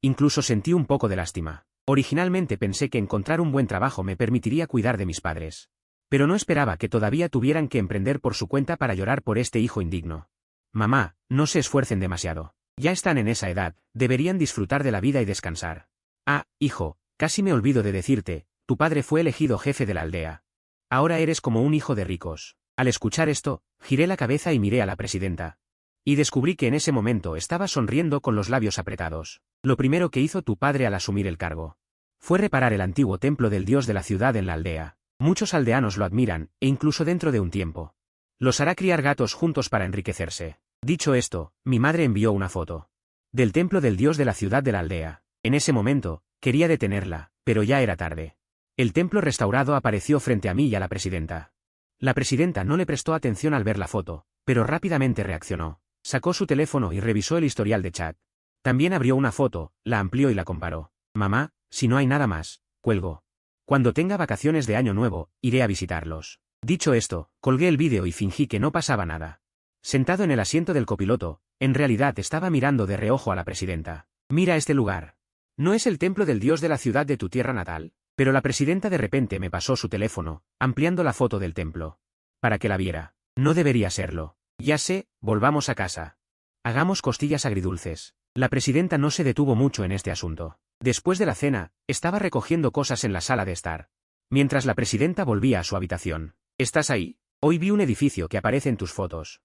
incluso sentí un poco de lástima. Originalmente pensé que encontrar un buen trabajo me permitiría cuidar de mis padres. Pero no esperaba que todavía tuvieran que emprender por su cuenta para llorar por este hijo indigno. Mamá, no se esfuercen demasiado. Ya están en esa edad, deberían disfrutar de la vida y descansar. Ah, hijo, casi me olvido de decirte, tu padre fue elegido jefe de la aldea. Ahora eres como un hijo de ricos. Al escuchar esto, giré la cabeza y miré a la presidenta. Y descubrí que en ese momento estaba sonriendo con los labios apretados. Lo primero que hizo tu padre al asumir el cargo fue reparar el antiguo templo del dios de la ciudad en la aldea. Muchos aldeanos lo admiran, e incluso dentro de un tiempo los hará criar gatos juntos para enriquecerse. Dicho esto, mi madre envió una foto del templo del dios de la ciudad de la aldea. En ese momento, quería detenerla, pero ya era tarde. El templo restaurado apareció frente a mí y a la presidenta. La presidenta no le prestó atención al ver la foto, pero rápidamente reaccionó. Sacó su teléfono y revisó el historial de chat. También abrió una foto, la amplió y la comparó. Mamá, si no hay nada más, cuelgo. Cuando tenga vacaciones de año nuevo, iré a visitarlos. Dicho esto, colgué el vídeo y fingí que no pasaba nada. Sentado en el asiento del copiloto, en realidad estaba mirando de reojo a la presidenta. Mira este lugar. ¿No es el templo del dios de la ciudad de tu tierra natal? Pero la presidenta de repente me pasó su teléfono, ampliando la foto del templo. Para que la viera. No debería serlo. Ya sé, volvamos a casa. Hagamos costillas agridulces. La presidenta no se detuvo mucho en este asunto. Después de la cena, estaba recogiendo cosas en la sala de estar. Mientras la presidenta volvía a su habitación. ¿Estás ahí? Hoy vi un edificio que aparece en tus fotos.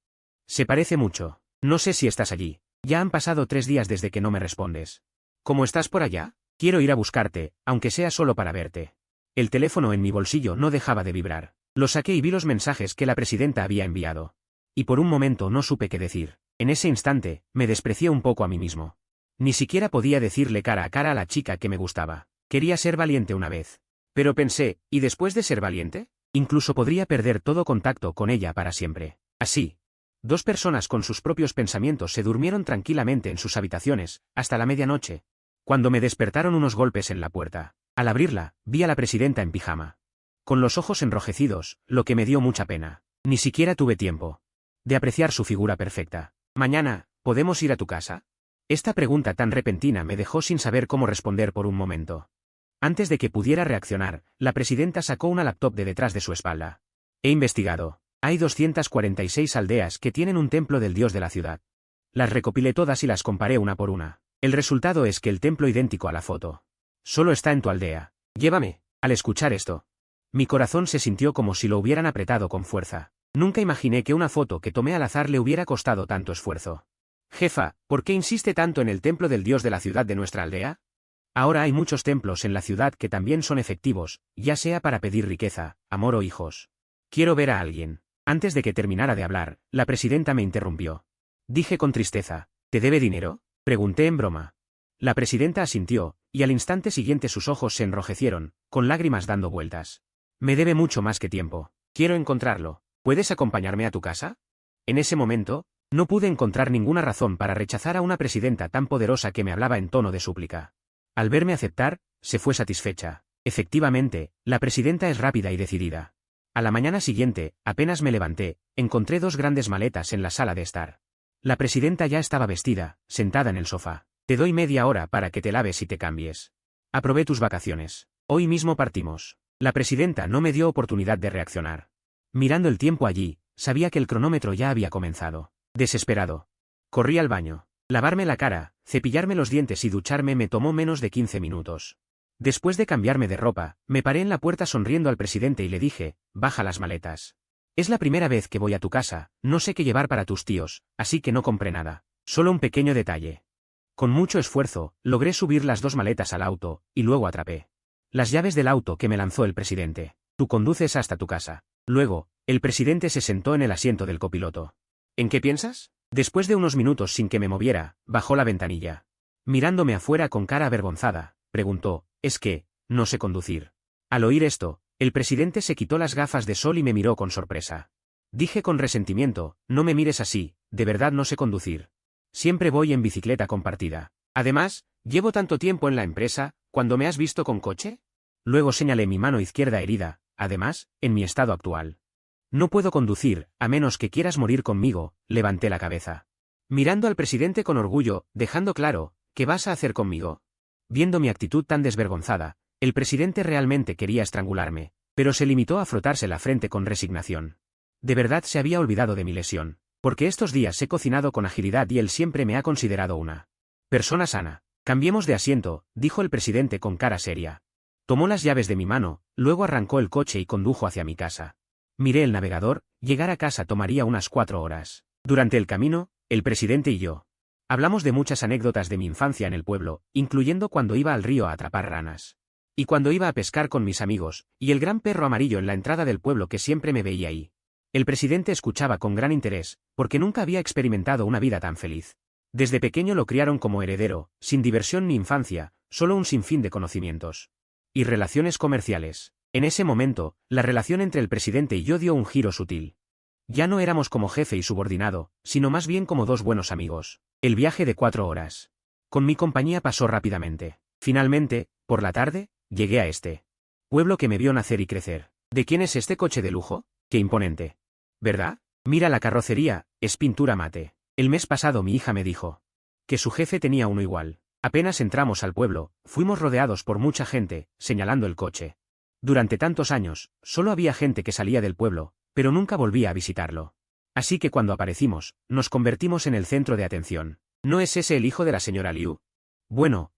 Se parece mucho. No sé si estás allí. Ya han pasado 3 días desde que no me respondes. ¿Cómo estás por allá? Quiero ir a buscarte, aunque sea solo para verte. El teléfono en mi bolsillo no dejaba de vibrar. Lo saqué y vi los mensajes que la presidenta había enviado. Y por un momento no supe qué decir. En ese instante, me desprecié un poco a mí mismo. Ni siquiera podía decirle cara a cara a la chica que me gustaba. Quería ser valiente una vez. Pero pensé, ¿y después de ser valiente? Incluso podría perder todo contacto con ella para siempre. Así. 2 personas con sus propios pensamientos se durmieron tranquilamente en sus habitaciones, hasta la medianoche. Cuando me despertaron unos golpes en la puerta. Al abrirla, vi a la presidenta en pijama. Con los ojos enrojecidos, lo que me dio mucha pena. Ni siquiera tuve tiempo de apreciar su figura perfecta. Mañana, ¿podemos ir a tu casa? Esta pregunta tan repentina me dejó sin saber cómo responder por un momento. Antes de que pudiera reaccionar, la presidenta sacó una laptop de detrás de su espalda. He investigado. Hay 246 aldeas que tienen un templo del dios de la ciudad. Las recopilé todas y las comparé una por una. El resultado es que el templo idéntico a la foto solo está en tu aldea. Llévame. Al escuchar esto, mi corazón se sintió como si lo hubieran apretado con fuerza. Nunca imaginé que una foto que tomé al azar le hubiera costado tanto esfuerzo. Jefa, ¿por qué insiste tanto en el templo del dios de la ciudad de nuestra aldea? Ahora hay muchos templos en la ciudad que también son efectivos, ya sea para pedir riqueza, amor o hijos. Quiero ver a alguien. Antes de que terminara de hablar, la presidenta me interrumpió. Dije con tristeza, ¿te debe dinero? Pregunté en broma. La presidenta asintió, y al instante siguiente sus ojos se enrojecieron, con lágrimas dando vueltas. Me debe mucho más que tiempo. Quiero encontrarlo. ¿Puedes acompañarme a tu casa? En ese momento, no pude encontrar ninguna razón para rechazar a una presidenta tan poderosa que me hablaba en tono de súplica. Al verme aceptar, se fue satisfecha. Efectivamente, la presidenta es rápida y decidida. A la mañana siguiente, apenas me levanté, encontré 2 grandes maletas en la sala de estar. La presidenta ya estaba vestida, sentada en el sofá. Te doy media hora para que te laves y te cambies. Aprobé tus vacaciones. Hoy mismo partimos. La presidenta no me dio oportunidad de reaccionar. Mirando el tiempo allí, sabía que el cronómetro ya había comenzado. Desesperado. Corrí al baño. Lavarme la cara, cepillarme los dientes y ducharme me tomó menos de 15 minutos. Después de cambiarme de ropa, me paré en la puerta sonriendo al presidente y le dije, baja las maletas. Es la primera vez que voy a tu casa, no sé qué llevar para tus tíos, así que no compré nada. Solo un pequeño detalle. Con mucho esfuerzo, logré subir las 2 maletas al auto, y luego atrapé las llaves del auto que me lanzó el presidente. Tú conduces hasta tu casa. Luego, el presidente se sentó en el asiento del copiloto. ¿En qué piensas? Después de unos minutos sin que me moviera, bajó la ventanilla. Mirándome afuera con cara avergonzada, preguntó, ¿es que no sé conducir? Al oír esto, el presidente se quitó las gafas de sol y me miró con sorpresa. Dije con resentimiento, no me mires así, de verdad no sé conducir. Siempre voy en bicicleta compartida. Además, llevo tanto tiempo en la empresa, ¿cuándo me has visto con coche? Luego señalé mi mano izquierda herida, además, en mi estado actual. No puedo conducir, a menos que quieras morir conmigo, levanté la cabeza. Mirando al presidente con orgullo, dejando claro, ¿qué vas a hacer conmigo? Viendo mi actitud tan desvergonzada, el presidente realmente quería estrangularme, pero se limitó a frotarse la frente con resignación. De verdad se había olvidado de mi lesión, porque estos días he cocinado con agilidad y él siempre me ha considerado una persona sana. Cambiemos de asiento, dijo el presidente con cara seria. Tomó las llaves de mi mano, luego arrancó el coche y condujo hacia mi casa. Miré el navegador, llegar a casa tomaría unas 4 horas. Durante el camino, el presidente y yo hablamos de muchas anécdotas de mi infancia en el pueblo, incluyendo cuando iba al río a atrapar ranas. Y cuando iba a pescar con mis amigos, y el gran perro amarillo en la entrada del pueblo que siempre me veía ahí. El presidente escuchaba con gran interés, porque nunca había experimentado una vida tan feliz. Desde pequeño lo criaron como heredero, sin diversión ni infancia, solo un sinfín de conocimientos. Y relaciones comerciales. En ese momento, la relación entre el presidente y yo dio un giro sutil. Ya no éramos como jefe y subordinado, sino más bien como 2 buenos amigos. El viaje de 4 horas. Con mi compañía pasó rápidamente. Finalmente, por la tarde, llegué a este pueblo que me vio nacer y crecer. ¿De quién es este coche de lujo? ¡Qué imponente! ¿Verdad? Mira la carrocería, es pintura mate. El mes pasado mi hija me dijo que su jefe tenía uno igual. Apenas entramos al pueblo, fuimos rodeados por mucha gente, señalando el coche. Durante tantos años, solo había gente que salía del pueblo, pero nunca volvía a visitarlo. Así que cuando aparecimos, nos convertimos en el centro de atención. ¿No es ese el hijo de la señora Liu? Bueno,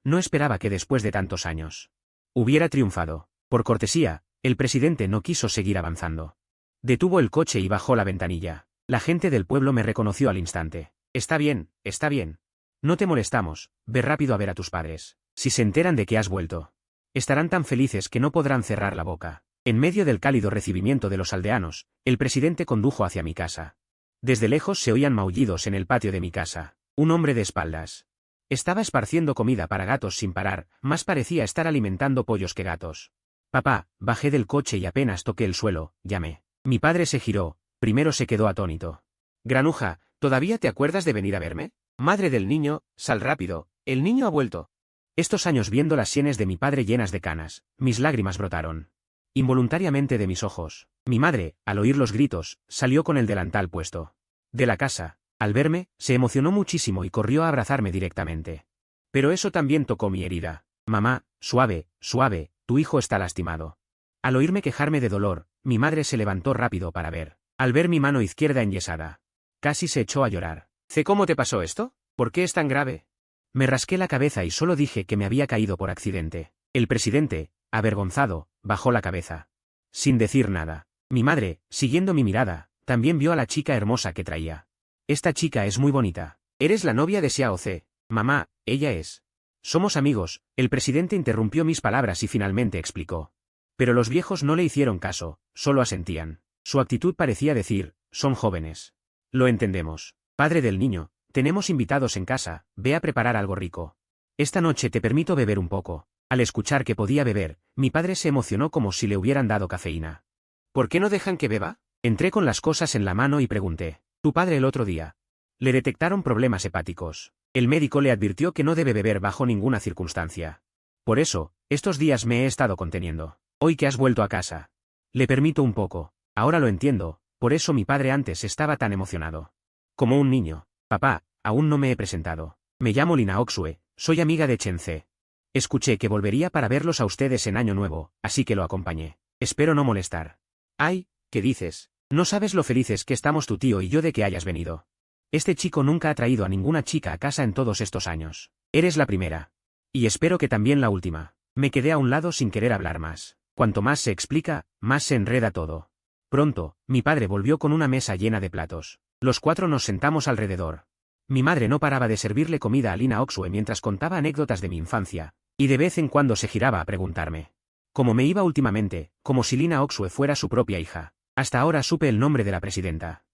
no esperaba que después de tantos años hubiera triunfado. Por cortesía, el presidente no quiso seguir avanzando. Detuvo el coche y bajó la ventanilla. La gente del pueblo me reconoció al instante. Está bien, está bien. No te molestamos, ve rápido a ver a tus padres. Si se enteran de que has vuelto, estarán tan felices que no podrán cerrar la boca. En medio del cálido recibimiento de los aldeanos, el presidente condujo hacia mi casa. Desde lejos se oían maullidos en el patio de mi casa. Un hombre de espaldas estaba esparciendo comida para gatos sin parar, más parecía estar alimentando pollos que gatos. Papá, bajé del coche y apenas toqué el suelo, llamé. Mi padre se giró, primero se quedó atónito. Granuja, ¿todavía te acuerdas de venir a verme? Madre del niño, sal rápido, el niño ha vuelto. Estos años viendo las sienes de mi padre llenas de canas, mis lágrimas brotaron involuntariamente de mis ojos. Mi madre, al oír los gritos, salió con el delantal puesto de la casa. Al verme, se emocionó muchísimo y corrió a abrazarme directamente. Pero eso también tocó mi herida. Mamá, suave, suave, tu hijo está lastimado. Al oírme quejarme de dolor, mi madre se levantó rápido para ver. Al ver mi mano izquierda enyesada, casi se echó a llorar. ¿Cómo te pasó esto? ¿Por qué es tan grave? Me rasqué la cabeza y solo dije que me había caído por accidente. El presidente, avergonzado, bajó la cabeza. Sin decir nada. Mi madre, siguiendo mi mirada, también vio a la chica hermosa que traía. Esta chica es muy bonita. ¿Eres la novia de Xiao Ce? Mamá, ella es. Somos amigos, el presidente interrumpió mis palabras y finalmente explicó. Pero los viejos no le hicieron caso, solo asentían. Su actitud parecía decir, son jóvenes. Lo entendemos. Padre del niño, tenemos invitados en casa, ve a preparar algo rico. Esta noche te permito beber un poco. Al escuchar que podía beber, mi padre se emocionó como si le hubieran dado cafeína. ¿Por qué no dejan que beba? Entré con las cosas en la mano y pregunté. Tu padre el otro día. Le detectaron problemas hepáticos. El médico le advirtió que no debe beber bajo ninguna circunstancia. Por eso, estos días me he estado conteniendo. Hoy que has vuelto a casa. Le permito un poco. Ahora lo entiendo, por eso mi padre antes estaba tan emocionado. Como un niño. Papá, aún no me he presentado. Me llamo Lina Oxue, soy amiga de Chen Ce. Escuché que volvería para verlos a ustedes en Año Nuevo, así que lo acompañé. Espero no molestar. Ay, ¿qué dices? No sabes lo felices que estamos tu tío y yo de que hayas venido. Este chico nunca ha traído a ninguna chica a casa en todos estos años. Eres la primera. Y espero que también la última. Me quedé a un lado sin querer hablar más. Cuanto más se explica, más se enreda todo. Pronto, mi padre volvió con una mesa llena de platos. Los cuatro nos sentamos alrededor. Mi madre no paraba de servirle comida a Lina Oxue mientras contaba anécdotas de mi infancia, y de vez en cuando se giraba a preguntarme cómo me iba últimamente, como si Lina Oxue fuera su propia hija. Hasta ahora supe el nombre de la presidenta.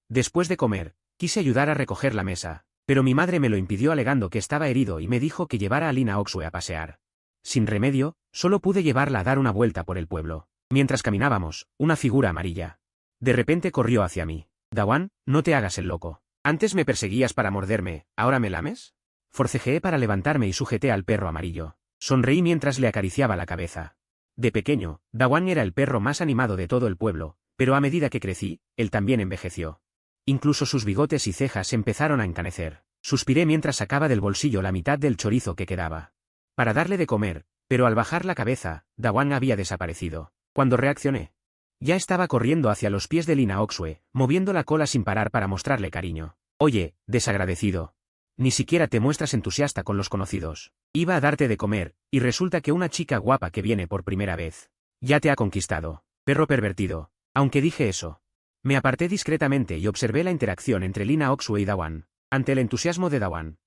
Después de comer, quise ayudar a recoger la mesa, pero mi madre me lo impidió alegando que estaba herido y me dijo que llevara a Lina Oxue a pasear. Sin remedio, solo pude llevarla a dar una vuelta por el pueblo. Mientras caminábamos, una figura amarilla. De repente corrió hacia mí. Dawan, no te hagas el loco. Antes me perseguías para morderme, ¿ahora me lames? Forcejeé para levantarme y sujeté al perro amarillo. Sonreí mientras le acariciaba la cabeza. De pequeño, Dawan era el perro más animado de todo el pueblo, pero a medida que crecí, él también envejeció. Incluso sus bigotes y cejas empezaron a encanecer. Suspiré mientras sacaba del bolsillo la mitad del chorizo que quedaba para darle de comer, pero al bajar la cabeza, Dawan había desaparecido. Cuando reaccioné, ya estaba corriendo hacia los pies de Lina Oxue, moviendo la cola sin parar para mostrarle cariño. Oye, desagradecido. Ni siquiera te muestras entusiasta con los conocidos. Iba a darte de comer, y resulta que una chica guapa que viene por primera vez ya te ha conquistado. Perro pervertido. Aunque dije eso, me aparté discretamente y observé la interacción entre Lina Oxue y Dawan. Ante el entusiasmo de Dawan,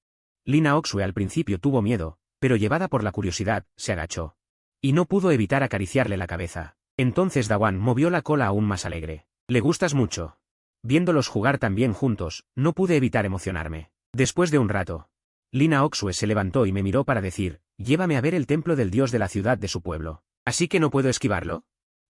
Lina Oxue al principio tuvo miedo, pero llevada por la curiosidad, se agachó. Y no pudo evitar acariciarle la cabeza. Entonces Dawan movió la cola aún más alegre. Le gustas mucho. Viéndolos jugar tan bien juntos, no pude evitar emocionarme. Después de un rato, Lina Oxue se levantó y me miró para decir, llévame a ver el templo del dios de la ciudad de su pueblo. ¿Así que no puedo esquivarlo?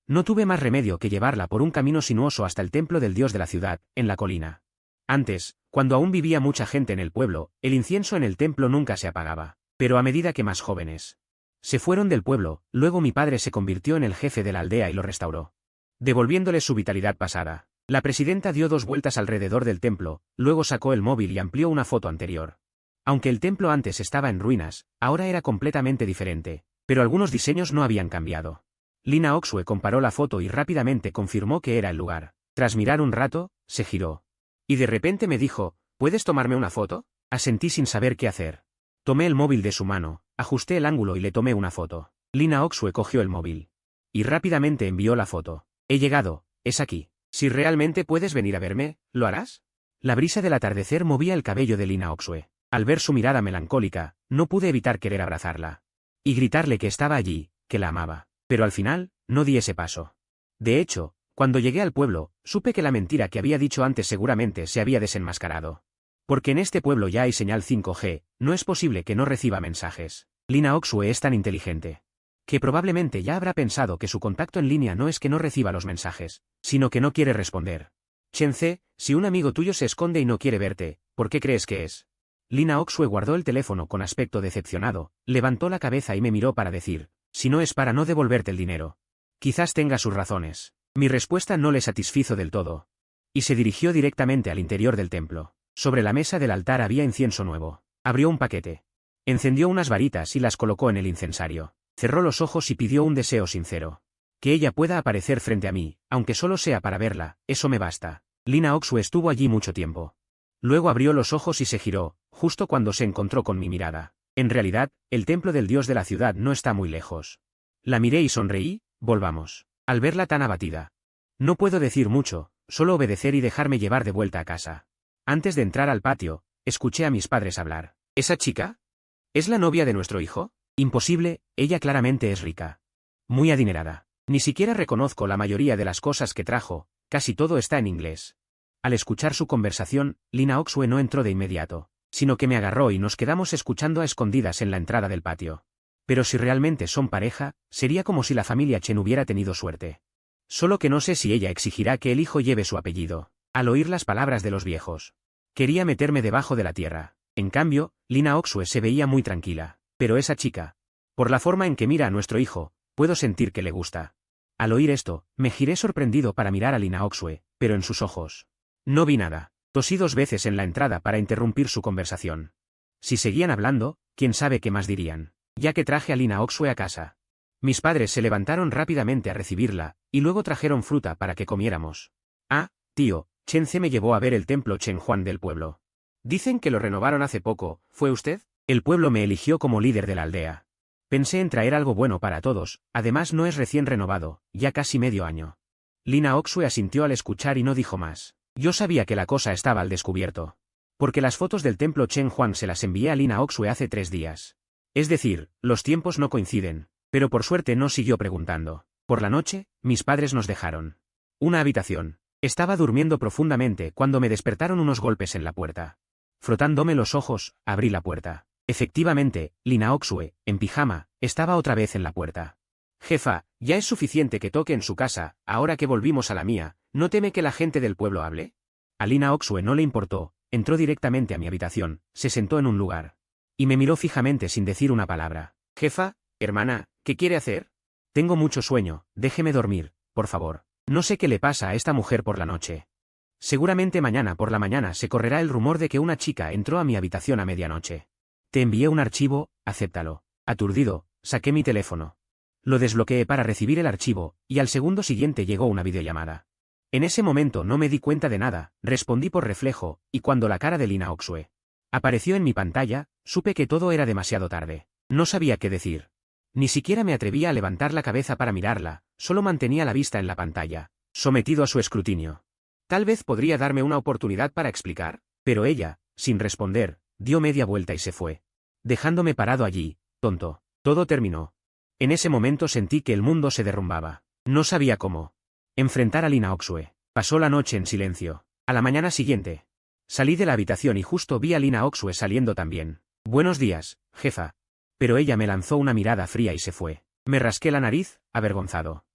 No tuve más remedio que llevarla por un camino sinuoso hasta el templo del dios de la ciudad, en la colina. Antes, cuando aún vivía mucha gente en el pueblo, el incienso en el templo nunca se apagaba. Pero a medida que más jóvenes se fueron del pueblo, luego mi padre se convirtió en el jefe de la aldea y lo restauró, devolviéndole su vitalidad pasada. La presidenta dio 2 vueltas alrededor del templo, luego sacó el móvil y amplió una foto anterior. Aunque el templo antes estaba en ruinas, ahora era completamente diferente, pero algunos diseños no habían cambiado. Lina Oxue comparó la foto y rápidamente confirmó que era el lugar. Tras mirar un rato, se giró. Y de repente me dijo, ¿puedes tomarme una foto? Asentí sin saber qué hacer. Tomé el móvil de su mano, ajusté el ángulo y le tomé una foto. Lina Oxue cogió el móvil y rápidamente envió la foto. He llegado, es aquí. Si realmente puedes venir a verme, ¿lo harás? La brisa del atardecer movía el cabello de Lina Oxue. Al ver su mirada melancólica, no pude evitar querer abrazarla y gritarle que estaba allí, que la amaba. Pero al final, no di ese paso. De hecho, cuando llegué al pueblo, supe que la mentira que había dicho antes seguramente se había desenmascarado. Porque en este pueblo ya hay señal 5G, no es posible que no reciba mensajes. Lina Oxue es tan inteligente que probablemente ya habrá pensado que su contacto en línea no es que no reciba los mensajes, sino que no quiere responder. Chen Ce, si un amigo tuyo se esconde y no quiere verte, ¿por qué crees que es? Lina Oxue guardó el teléfono con aspecto decepcionado, levantó la cabeza y me miró para decir, si no es para no devolverte el dinero. Quizás tenga sus razones. Mi respuesta no le satisfizo del todo. Y se dirigió directamente al interior del templo. Sobre la mesa del altar había incienso nuevo. Abrió un paquete. Encendió unas varitas y las colocó en el incensario. Cerró los ojos y pidió un deseo sincero. Que ella pueda aparecer frente a mí, aunque solo sea para verla, eso me basta. Lina Oxue estuvo allí mucho tiempo. Luego abrió los ojos y se giró, justo cuando se encontró con mi mirada. En realidad, el templo del dios de la ciudad no está muy lejos. La miré y sonreí, volvamos. Al verla tan abatida. No puedo decir mucho, solo obedecer y dejarme llevar de vuelta a casa. Antes de entrar al patio, escuché a mis padres hablar. ¿Esa chica? ¿Es la novia de nuestro hijo? Imposible, ella claramente es rica. Muy adinerada. Ni siquiera reconozco la mayoría de las cosas que trajo, casi todo está en inglés. Al escuchar su conversación, Lina Oxue no entró de inmediato, sino que me agarró y nos quedamos escuchando a escondidas en la entrada del patio. Pero si realmente son pareja, sería como si la familia Chen hubiera tenido suerte. Solo que no sé si ella exigirá que el hijo lleve su apellido. Al oír las palabras de los viejos, quería meterme debajo de la tierra. En cambio, Lina Oxue se veía muy tranquila. Pero esa chica, por la forma en que mira a nuestro hijo, puedo sentir que le gusta. Al oír esto, me giré sorprendido para mirar a Lina Oxue, pero en sus ojos no vi nada. Tosí 2 veces en la entrada para interrumpir su conversación. Si seguían hablando, quién sabe qué más dirían, ya que traje a Lina Oxue a casa. Mis padres se levantaron rápidamente a recibirla, y luego trajeron fruta para que comiéramos. Ah, tío, Chen Ce me llevó a ver el templo Chen Juan del pueblo. Dicen que lo renovaron hace poco, ¿fue usted? El pueblo me eligió como líder de la aldea. Pensé en traer algo bueno para todos, además no es recién renovado, ya casi medio año. Lina Oxue asintió al escuchar y no dijo más. Yo sabía que la cosa estaba al descubierto. Porque las fotos del templo Chen Juan se las envié a Lina Oxue hace 3 días. Es decir, los tiempos no coinciden, pero por suerte no siguió preguntando. Por la noche, mis padres nos dejaron una habitación. Estaba durmiendo profundamente cuando me despertaron unos golpes en la puerta. Frotándome los ojos, abrí la puerta. Efectivamente, Lina Oxue, en pijama, estaba otra vez en la puerta. Jefa, ya es suficiente que toque en su casa, ahora que volvimos a la mía, ¿no teme que la gente del pueblo hable? A Lina Oxue no le importó, entró directamente a mi habitación, se sentó en un lugar. Y me miró fijamente sin decir una palabra. Jefa, hermana, ¿qué quiere hacer? Tengo mucho sueño, déjeme dormir, por favor. No sé qué le pasa a esta mujer por la noche. Seguramente mañana por la mañana se correrá el rumor de que una chica entró a mi habitación a medianoche. Te envié un archivo, acéptalo. Aturdido, saqué mi teléfono. Lo desbloqueé para recibir el archivo, y al segundo siguiente llegó una videollamada. En ese momento no me di cuenta de nada, respondí por reflejo, y cuando la cara de Lina Oxue apareció en mi pantalla, supe que todo era demasiado tarde. No sabía qué decir. Ni siquiera me atrevía a levantar la cabeza para mirarla, solo mantenía la vista en la pantalla, sometido a su escrutinio. Tal vez podría darme una oportunidad para explicar, pero ella, sin responder, dio media vuelta y se fue. Dejándome parado allí, tonto. Todo terminó. En ese momento sentí que el mundo se derrumbaba. No sabía cómo enfrentar a Lina Oxue. Pasó la noche en silencio. A la mañana siguiente, salí de la habitación y justo vi a Lina Oxue saliendo también. Buenos días, jefa. Pero ella me lanzó una mirada fría y se fue. Me rasqué la nariz, avergonzado.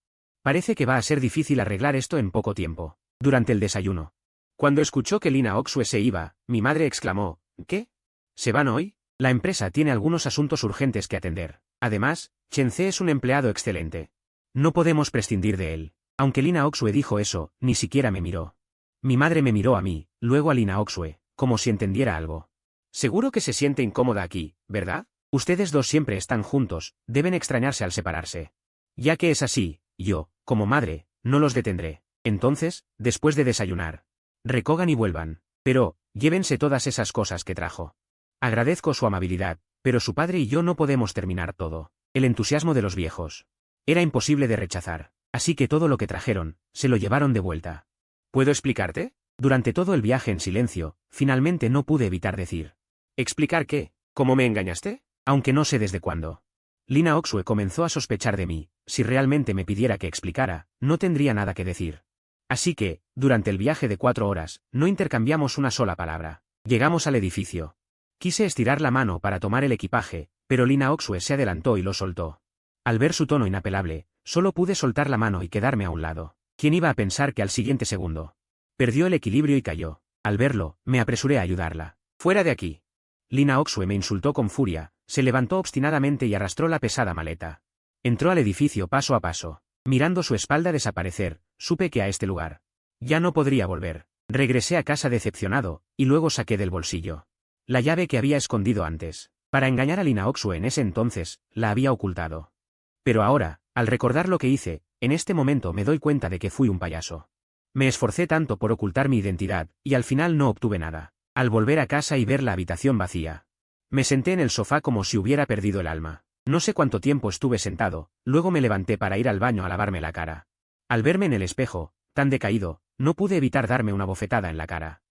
Parece que va a ser difícil arreglar esto en poco tiempo. Durante el desayuno. Cuando escuchó que Lina Oxue se iba, mi madre exclamó, ¿qué? ¿Se van hoy? La empresa tiene algunos asuntos urgentes que atender. Además, Chen Ce es un empleado excelente. No podemos prescindir de él. Aunque Lina Oxue dijo eso, ni siquiera me miró. Mi madre me miró a mí, luego a Lina Oxue, como si entendiera algo. Seguro que se siente incómoda aquí, ¿verdad? Ustedes dos siempre están juntos, deben extrañarse al separarse. Ya que es así, yo, como madre, no los detendré. Entonces, después de desayunar, recogan y vuelvan. Pero, llévense todas esas cosas que trajo. Agradezco su amabilidad, pero su padre y yo no podemos terminar todo. El entusiasmo de los viejos era imposible de rechazar, así que todo lo que trajeron, se lo llevaron de vuelta. ¿Puedo explicarte? Durante todo el viaje en silencio, finalmente no pude evitar decir. ¿Explicar qué? ¿Cómo me engañaste? Aunque no sé desde cuándo. Lina Oxue comenzó a sospechar de mí. Si realmente me pidiera que explicara, no tendría nada que decir. Así que, durante el viaje de 4 horas, no intercambiamos una sola palabra. Llegamos al edificio. Quise estirar la mano para tomar el equipaje, pero Lina Oxue se adelantó y lo soltó. Al ver su tono inapelable, solo pude soltar la mano y quedarme a un lado. ¿Quién iba a pensar que al siguiente segundo perdió el equilibrio y cayó? Al verlo, me apresuré a ayudarla. ¡Fuera de aquí! Lina Oxue me insultó con furia, se levantó obstinadamente y arrastró la pesada maleta. Entró al edificio paso a paso. Mirando su espalda desaparecer, supe que a este lugar ya no podría volver. Regresé a casa decepcionado, y luego saqué del bolsillo la llave que había escondido antes. Para engañar a Lina Oxue en ese entonces, la había ocultado. Pero ahora, al recordar lo que hice, en este momento me doy cuenta de que fui un payaso. Me esforcé tanto por ocultar mi identidad, y al final no obtuve nada. Al volver a casa y ver la habitación vacía, me senté en el sofá como si hubiera perdido el alma. No sé cuánto tiempo estuve sentado, luego me levanté para ir al baño a lavarme la cara. Al verme en el espejo, tan decaído, no pude evitar darme una bofetada en la cara.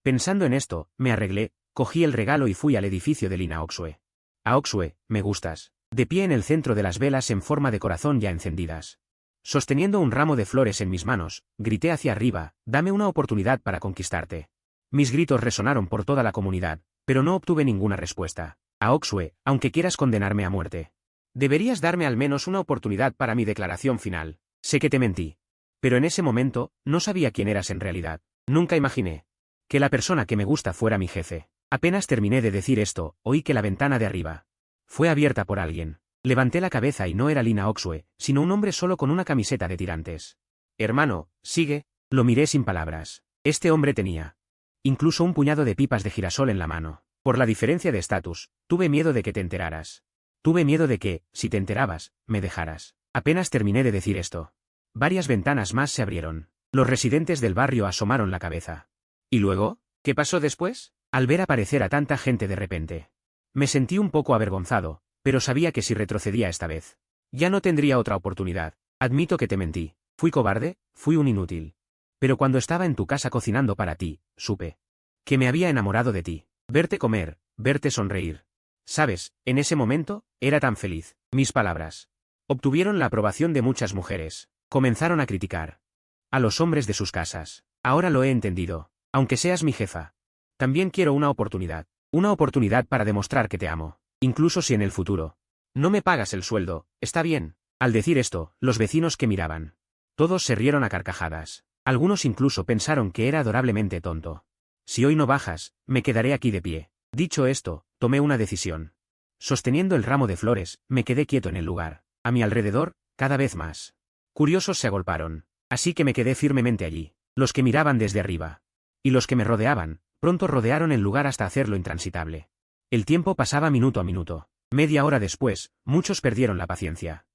Pensando en esto, me arreglé, cogí el regalo y fui al edificio de Lina Oxue. A Oxue, me gustas. De pie en el centro de las velas en forma de corazón ya encendidas. Sosteniendo un ramo de flores en mis manos, grité hacia arriba, dame una oportunidad para conquistarte. Mis gritos resonaron por toda la comunidad, pero no obtuve ninguna respuesta. A Oxue, aunque quieras condenarme a muerte, deberías darme al menos una oportunidad para mi declaración final. Sé que te mentí. Pero en ese momento, no sabía quién eras en realidad. Nunca imaginé que la persona que me gusta fuera mi jefe. Apenas terminé de decir esto, oí que la ventana de arriba fue abierta por alguien. Levanté la cabeza y no era Lina Oxue, sino un hombre solo con una camiseta de tirantes. Hermano, sigue. Lo miré sin palabras. Este hombre tenía incluso un puñado de pipas de girasol en la mano. Por la diferencia de estatus, tuve miedo de que te enteraras. Tuve miedo de que, si te enterabas, me dejaras. Apenas terminé de decir esto, varias ventanas más se abrieron. Los residentes del barrio asomaron la cabeza. ¿Y luego? ¿Qué pasó después? Al ver aparecer a tanta gente de repente, me sentí un poco avergonzado, pero sabía que si retrocedía esta vez, ya no tendría otra oportunidad. Admito que te mentí. Fui cobarde, fui un inútil. Pero cuando estaba en tu casa cocinando para ti, supe que me había enamorado de ti. Verte comer, verte sonreír. ¿Sabes? En ese momento, era tan feliz. Mis palabras obtuvieron la aprobación de muchas mujeres. Comenzaron a criticar a los hombres de sus casas. Ahora lo he entendido. Aunque seas mi jefa, también quiero una oportunidad. Una oportunidad para demostrar que te amo. Incluso si en el futuro no me pagas el sueldo, está bien. Al decir esto, los vecinos que miraban, todos se rieron a carcajadas. Algunos incluso pensaron que era adorablemente tonto. Si hoy no bajas, me quedaré aquí de pie. Dicho esto, tomé una decisión. Sosteniendo el ramo de flores, me quedé quieto en el lugar. A mi alrededor, cada vez más curiosos se agolparon. Así que me quedé firmemente allí. Los que miraban desde arriba y los que me rodeaban, pronto rodearon el lugar hasta hacerlo intransitable. El tiempo pasaba minuto a minuto. Media hora después, muchos perdieron la paciencia.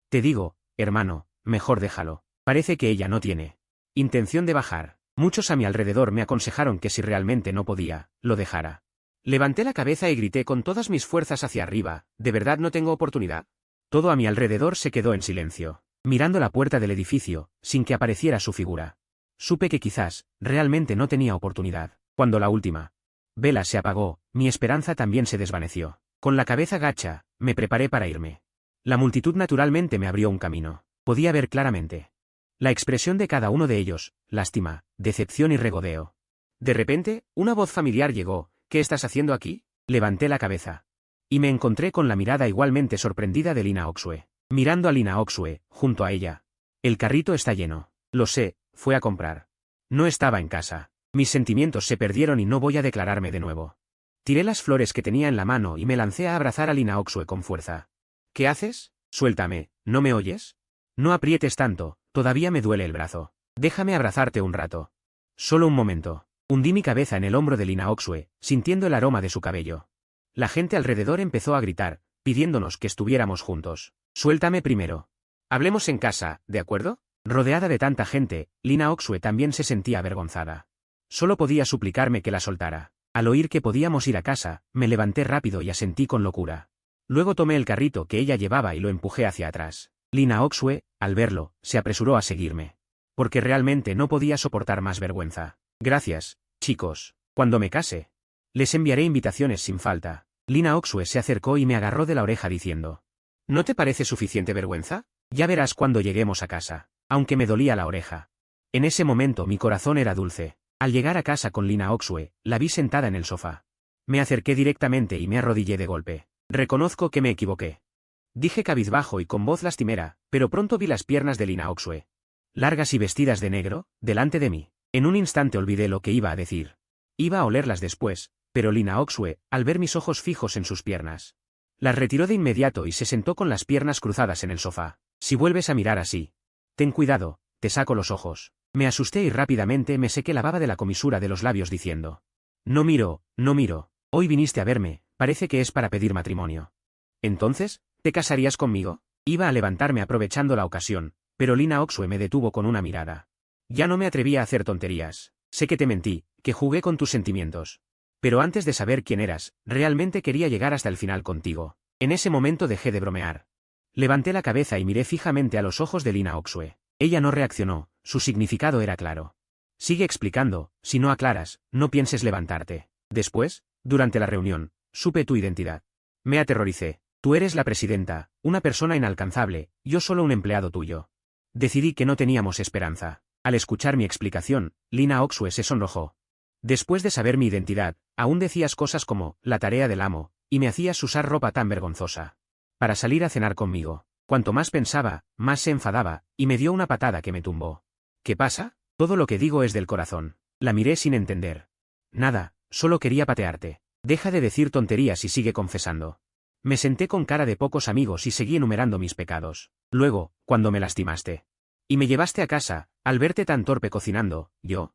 Te digo, hermano, mejor déjalo. Parece que ella no tiene intención de bajar. Muchos a mi alrededor me aconsejaron que si realmente no podía, lo dejara. Levanté la cabeza y grité con todas mis fuerzas hacia arriba, ¿de verdad no tengo oportunidad? Todo a mi alrededor se quedó en silencio, mirando la puerta del edificio, sin que apareciera su figura. Supe que quizás, realmente no tenía oportunidad. Cuando la última vela se apagó, mi esperanza también se desvaneció. Con la cabeza gacha, me preparé para irme. La multitud naturalmente me abrió un camino. Podía ver claramente la expresión de cada uno de ellos, lástima, decepción y regodeo. De repente, una voz familiar llegó, ¿qué estás haciendo aquí? Levanté la cabeza y me encontré con la mirada igualmente sorprendida de Lina Oxue. Mirando a Lina Oxue, junto a ella. El carrito está lleno. Lo sé, fue a comprar. No estaba en casa. Mis sentimientos se perdieron y no voy a declararme de nuevo. Tiré las flores que tenía en la mano y me lancé a abrazar a Lina Oxue con fuerza. ¿Qué haces? Suéltame, ¿no me oyes? No aprietes tanto, todavía me duele el brazo. Déjame abrazarte un rato. Solo un momento. Hundí mi cabeza en el hombro de Lina Oxue, sintiendo el aroma de su cabello. La gente alrededor empezó a gritar, pidiéndonos que estuviéramos juntos. Suéltame primero. Hablemos en casa, ¿de acuerdo? Rodeada de tanta gente, Lina Oxue también se sentía avergonzada. Solo podía suplicarme que la soltara. Al oír que podíamos ir a casa, me levanté rápido y asentí con locura. Luego tomé el carrito que ella llevaba y lo empujé hacia atrás. Lina Oxue, al verlo, se apresuró a seguirme. Porque realmente no podía soportar más vergüenza. Gracias, chicos. Cuando me case, les enviaré invitaciones sin falta. Lina Oxue se acercó y me agarró de la oreja diciendo: ¿No te parece suficiente vergüenza? Ya verás cuando lleguemos a casa. Aunque me dolía la oreja. En ese momento mi corazón era dulce. Al llegar a casa con Lina Oxue, la vi sentada en el sofá. Me acerqué directamente y me arrodillé de golpe. Reconozco que me equivoqué. Dije cabizbajo y con voz lastimera, pero pronto vi las piernas de Lina Oxue, largas y vestidas de negro, delante de mí. En un instante olvidé lo que iba a decir. Iba a olerlas después, pero Lina Oxue, al ver mis ojos fijos en sus piernas, las retiró de inmediato y se sentó con las piernas cruzadas en el sofá. Si vuelves a mirar así, ten cuidado, te saco los ojos. Me asusté y rápidamente me sequé la baba de la comisura de los labios diciendo. No miro, no miro. Hoy viniste a verme, parece que es para pedir matrimonio. Entonces, ¿te casarías conmigo? Iba a levantarme aprovechando la ocasión, pero Lina Oxue me detuvo con una mirada. Ya no me atrevía a hacer tonterías. Sé que te mentí, que jugué con tus sentimientos. Pero antes de saber quién eras, realmente quería llegar hasta el final contigo. En ese momento dejé de bromear. Levanté la cabeza y miré fijamente a los ojos de Lina Oxue. Ella no reaccionó, su significado era claro. Sigue explicando, si no aclaras, no pienses levantarte. Después, durante la reunión, supe tu identidad. Me aterroricé. Tú eres la presidenta, una persona inalcanzable, yo solo un empleado tuyo. Decidí que no teníamos esperanza. Al escuchar mi explicación, Lina Oxue se sonrojó. Después de saber mi identidad, aún decías cosas como, la tarea del amo, y me hacías usar ropa tan vergonzosa. Para salir a cenar conmigo. Cuanto más pensaba, más se enfadaba, y me dio una patada que me tumbó. ¿Qué pasa? Todo lo que digo es del corazón. La miré sin entender. Nada, solo quería patearte. Deja de decir tonterías y sigue confesando. Me senté con cara de pocos amigos y seguí enumerando mis pecados. Luego, cuando me lastimaste. Y me llevaste a casa, al verte tan torpe cocinando, yo.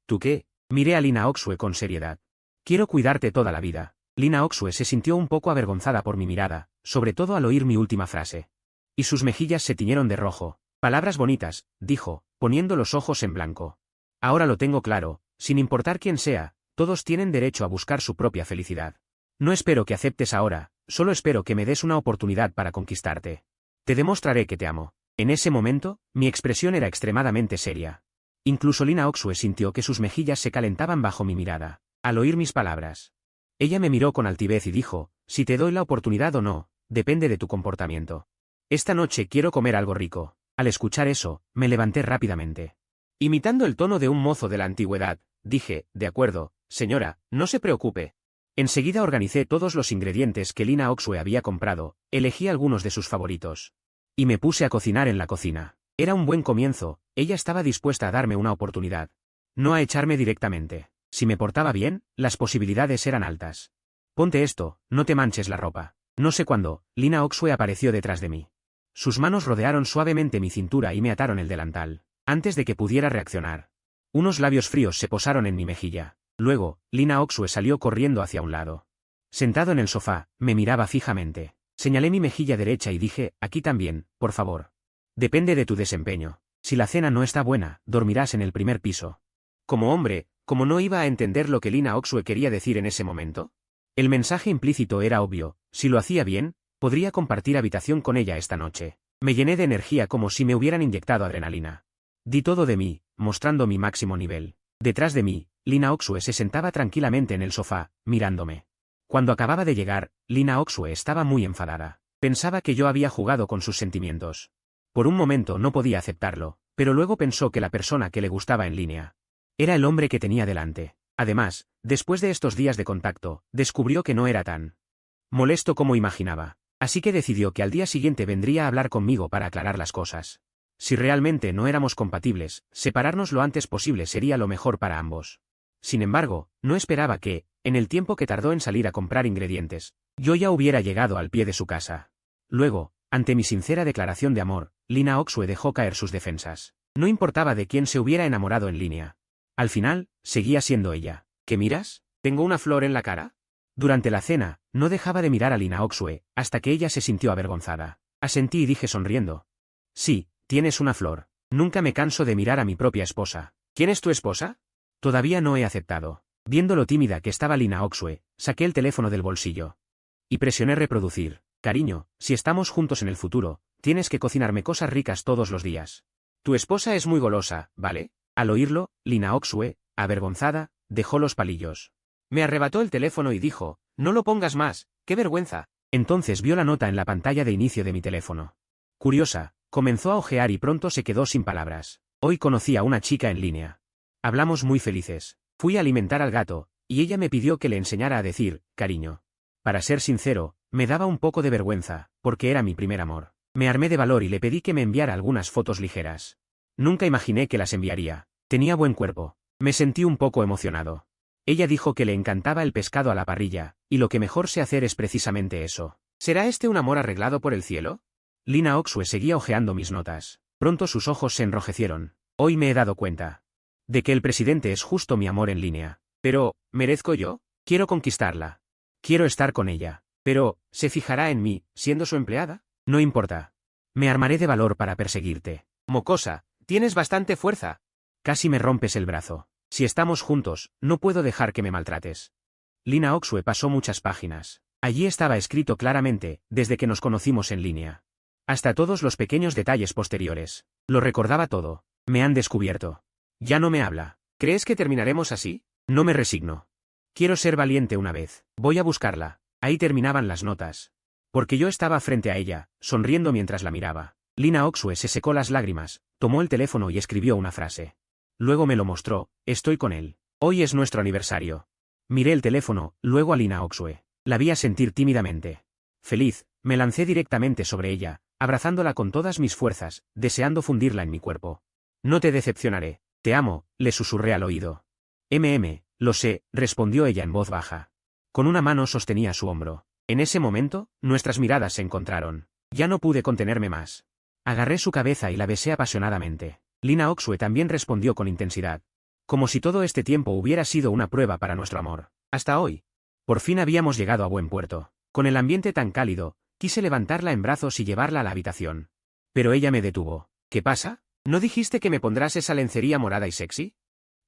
¿Tú qué? Miré a Lina Oxue con seriedad. Quiero cuidarte toda la vida. Lina Oxue se sintió un poco avergonzada por mi mirada, sobre todo al oír mi última frase. Y sus mejillas se tiñeron de rojo. Palabras bonitas, dijo, poniendo los ojos en blanco. Ahora lo tengo claro, sin importar quién sea, todos tienen derecho a buscar su propia felicidad. No espero que aceptes ahora, solo espero que me des una oportunidad para conquistarte. Te demostraré que te amo. En ese momento, mi expresión era extremadamente seria. Incluso Lina Oxue sintió que sus mejillas se calentaban bajo mi mirada, al oír mis palabras. Ella me miró con altivez y dijo, si te doy la oportunidad o no, depende de tu comportamiento. Esta noche quiero comer algo rico. Al escuchar eso, me levanté rápidamente. Imitando el tono de un mozo de la antigüedad, dije, de acuerdo, señora, no se preocupe. Enseguida organicé todos los ingredientes que Lina Oxue había comprado, elegí algunos de sus favoritos. Y me puse a cocinar en la cocina. Era un buen comienzo, ella estaba dispuesta a darme una oportunidad. No a echarme directamente. Si me portaba bien, las posibilidades eran altas. Ponte esto, no te manches la ropa. No sé cuándo, Lina Oxue apareció detrás de mí. Sus manos rodearon suavemente mi cintura y me ataron el delantal, antes de que pudiera reaccionar. Unos labios fríos se posaron en mi mejilla. Luego, Lina Oxue salió corriendo hacia un lado. Sentado en el sofá, me miraba fijamente. Señalé mi mejilla derecha y dije, aquí también, por favor. Depende de tu desempeño. Si la cena no está buena, dormirás en el primer piso. Como hombre, ¿cómo no iba a entender lo que Lina Oxue quería decir en ese momento? El mensaje implícito era obvio, si lo hacía bien, podría compartir habitación con ella esta noche. Me llené de energía como si me hubieran inyectado adrenalina. Di todo de mí, mostrando mi máximo nivel. Detrás de mí, Lina Oxue se sentaba tranquilamente en el sofá, mirándome. Cuando acababa de llegar, Lina Oxue estaba muy enfadada. Pensaba que yo había jugado con sus sentimientos. Por un momento no podía aceptarlo, pero luego pensó que la persona que le gustaba en línea era el hombre que tenía delante. Además, después de estos días de contacto, descubrió que no era tan molesto como imaginaba. Así que decidió que al día siguiente vendría a hablar conmigo para aclarar las cosas. Si realmente no éramos compatibles, separarnos lo antes posible sería lo mejor para ambos. Sin embargo, no esperaba que, en el tiempo que tardó en salir a comprar ingredientes, yo ya hubiera llegado al pie de su casa. Luego, ante mi sincera declaración de amor, Lina Oxue dejó caer sus defensas. No importaba de quién se hubiera enamorado en línea. Al final, seguía siendo ella. ¿Qué miras? ¿Tengo una flor en la cara? Durante la cena, no dejaba de mirar a Lina Oxue, hasta que ella se sintió avergonzada. Asentí y dije sonriendo. Sí, tienes una flor. Nunca me canso de mirar a mi propia esposa. ¿Quién es tu esposa? Todavía no he aceptado. Viendo lo tímida que estaba Lina Oxue, saqué el teléfono del bolsillo. Y presioné reproducir. Cariño, si estamos juntos en el futuro, tienes que cocinarme cosas ricas todos los días. Tu esposa es muy golosa, ¿vale? Al oírlo, Lina Oxue, avergonzada, dejó los palillos. Me arrebató el teléfono y dijo, no lo pongas más, qué vergüenza. Entonces vio la nota en la pantalla de inicio de mi teléfono. Curiosa, comenzó a ojear y pronto se quedó sin palabras. Hoy conocí a una chica en línea. Hablamos muy felices. Fui a alimentar al gato, y ella me pidió que le enseñara a decir, cariño. Para ser sincero, me daba un poco de vergüenza, porque era mi primer amor. Me armé de valor y le pedí que me enviara algunas fotos ligeras. Nunca imaginé que las enviaría. Tenía buen cuerpo. Me sentí un poco emocionado. Ella dijo que le encantaba el pescado a la parrilla, y lo que mejor sé hacer es precisamente eso. ¿Será este un amor arreglado por el cielo? Lina Oxue seguía hojeando mis notas. Pronto sus ojos se enrojecieron. Hoy me he dado cuenta de que el presidente es justo mi amor en línea. Pero, ¿merezco yo? Quiero conquistarla. Quiero estar con ella. Pero, ¿se fijará en mí, siendo su empleada? No importa. Me armaré de valor para perseguirte. Mocosa, tienes bastante fuerza. Casi me rompes el brazo. Si estamos juntos, no puedo dejar que me maltrates. Lina Oxue pasó muchas páginas. Allí estaba escrito claramente, desde que nos conocimos en línea. Hasta todos los pequeños detalles posteriores. Lo recordaba todo. Me han descubierto. Ya no me habla. ¿Crees que terminaremos así? No me resigno. Quiero ser valiente una vez. Voy a buscarla. Ahí terminaban las notas. Porque yo estaba frente a ella, sonriendo mientras la miraba. Lina Oxue se secó las lágrimas, tomó el teléfono y escribió una frase. Luego me lo mostró, estoy con él. Hoy es nuestro aniversario. Miré el teléfono, luego a Lina Oxue. La vi asentir tímidamente. Feliz, me lancé directamente sobre ella, abrazándola con todas mis fuerzas, deseando fundirla en mi cuerpo. No te decepcionaré. Te amo, le susurré al oído. Lo sé, respondió ella en voz baja. Con una mano sostenía su hombro. En ese momento, nuestras miradas se encontraron. Ya no pude contenerme más. Agarré su cabeza y la besé apasionadamente. Lina Oxue también respondió con intensidad. Como si todo este tiempo hubiera sido una prueba para nuestro amor. Hasta hoy. Por fin habíamos llegado a buen puerto. Con el ambiente tan cálido, quise levantarla en brazos y llevarla a la habitación. Pero ella me detuvo. ¿Qué pasa? ¿No dijiste que me pondrás esa lencería morada y sexy?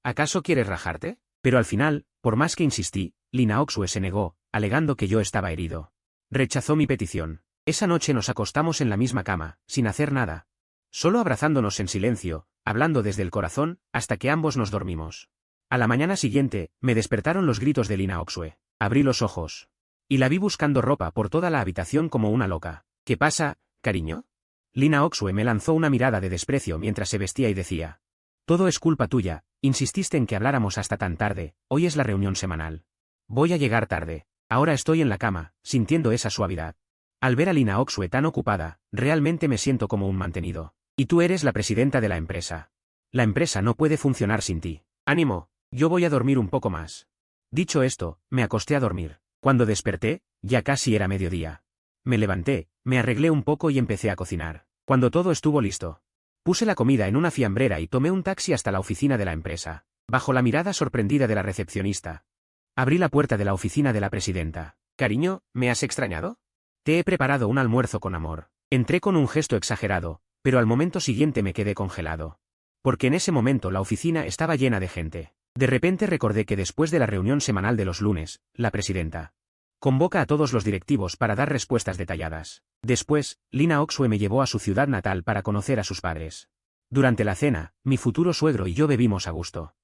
¿Acaso quieres rajarte? Pero al final, por más que insistí, Lina Oxue se negó, alegando que yo estaba herido. Rechazó mi petición. Esa noche nos acostamos en la misma cama, sin hacer nada. Solo abrazándonos en silencio, hablando desde el corazón, hasta que ambos nos dormimos. A la mañana siguiente, me despertaron los gritos de Lina Oxue. Abrí los ojos. Y la vi buscando ropa por toda la habitación como una loca. ¿Qué pasa, cariño? Lina Oxue me lanzó una mirada de desprecio mientras se vestía y decía. Todo es culpa tuya, insististe en que habláramos hasta tan tarde, hoy es la reunión semanal. Voy a llegar tarde. Ahora estoy en la cama, sintiendo esa suavidad. Al ver a Lina Oxue tan ocupada, realmente me siento como un mantenido. Y tú eres la presidenta de la empresa. La empresa no puede funcionar sin ti. Ánimo, yo voy a dormir un poco más. Dicho esto, me acosté a dormir. Cuando desperté, ya casi era mediodía. Me levanté, me arreglé un poco y empecé a cocinar. Cuando todo estuvo listo, puse la comida en una fiambrera y tomé un taxi hasta la oficina de la empresa. Bajo la mirada sorprendida de la recepcionista, abrí la puerta de la oficina de la presidenta. Cariño, ¿me has extrañado? Te he preparado un almuerzo con amor. Entré con un gesto exagerado, pero al momento siguiente me quedé congelado. Porque en ese momento la oficina estaba llena de gente. De repente recordé que después de la reunión semanal de los lunes, la presidenta convoca a todos los directivos para dar respuestas detalladas. Después, Lina Oxue me llevó a su ciudad natal para conocer a sus padres. Durante la cena, mi futuro suegro y yo bebimos a gusto.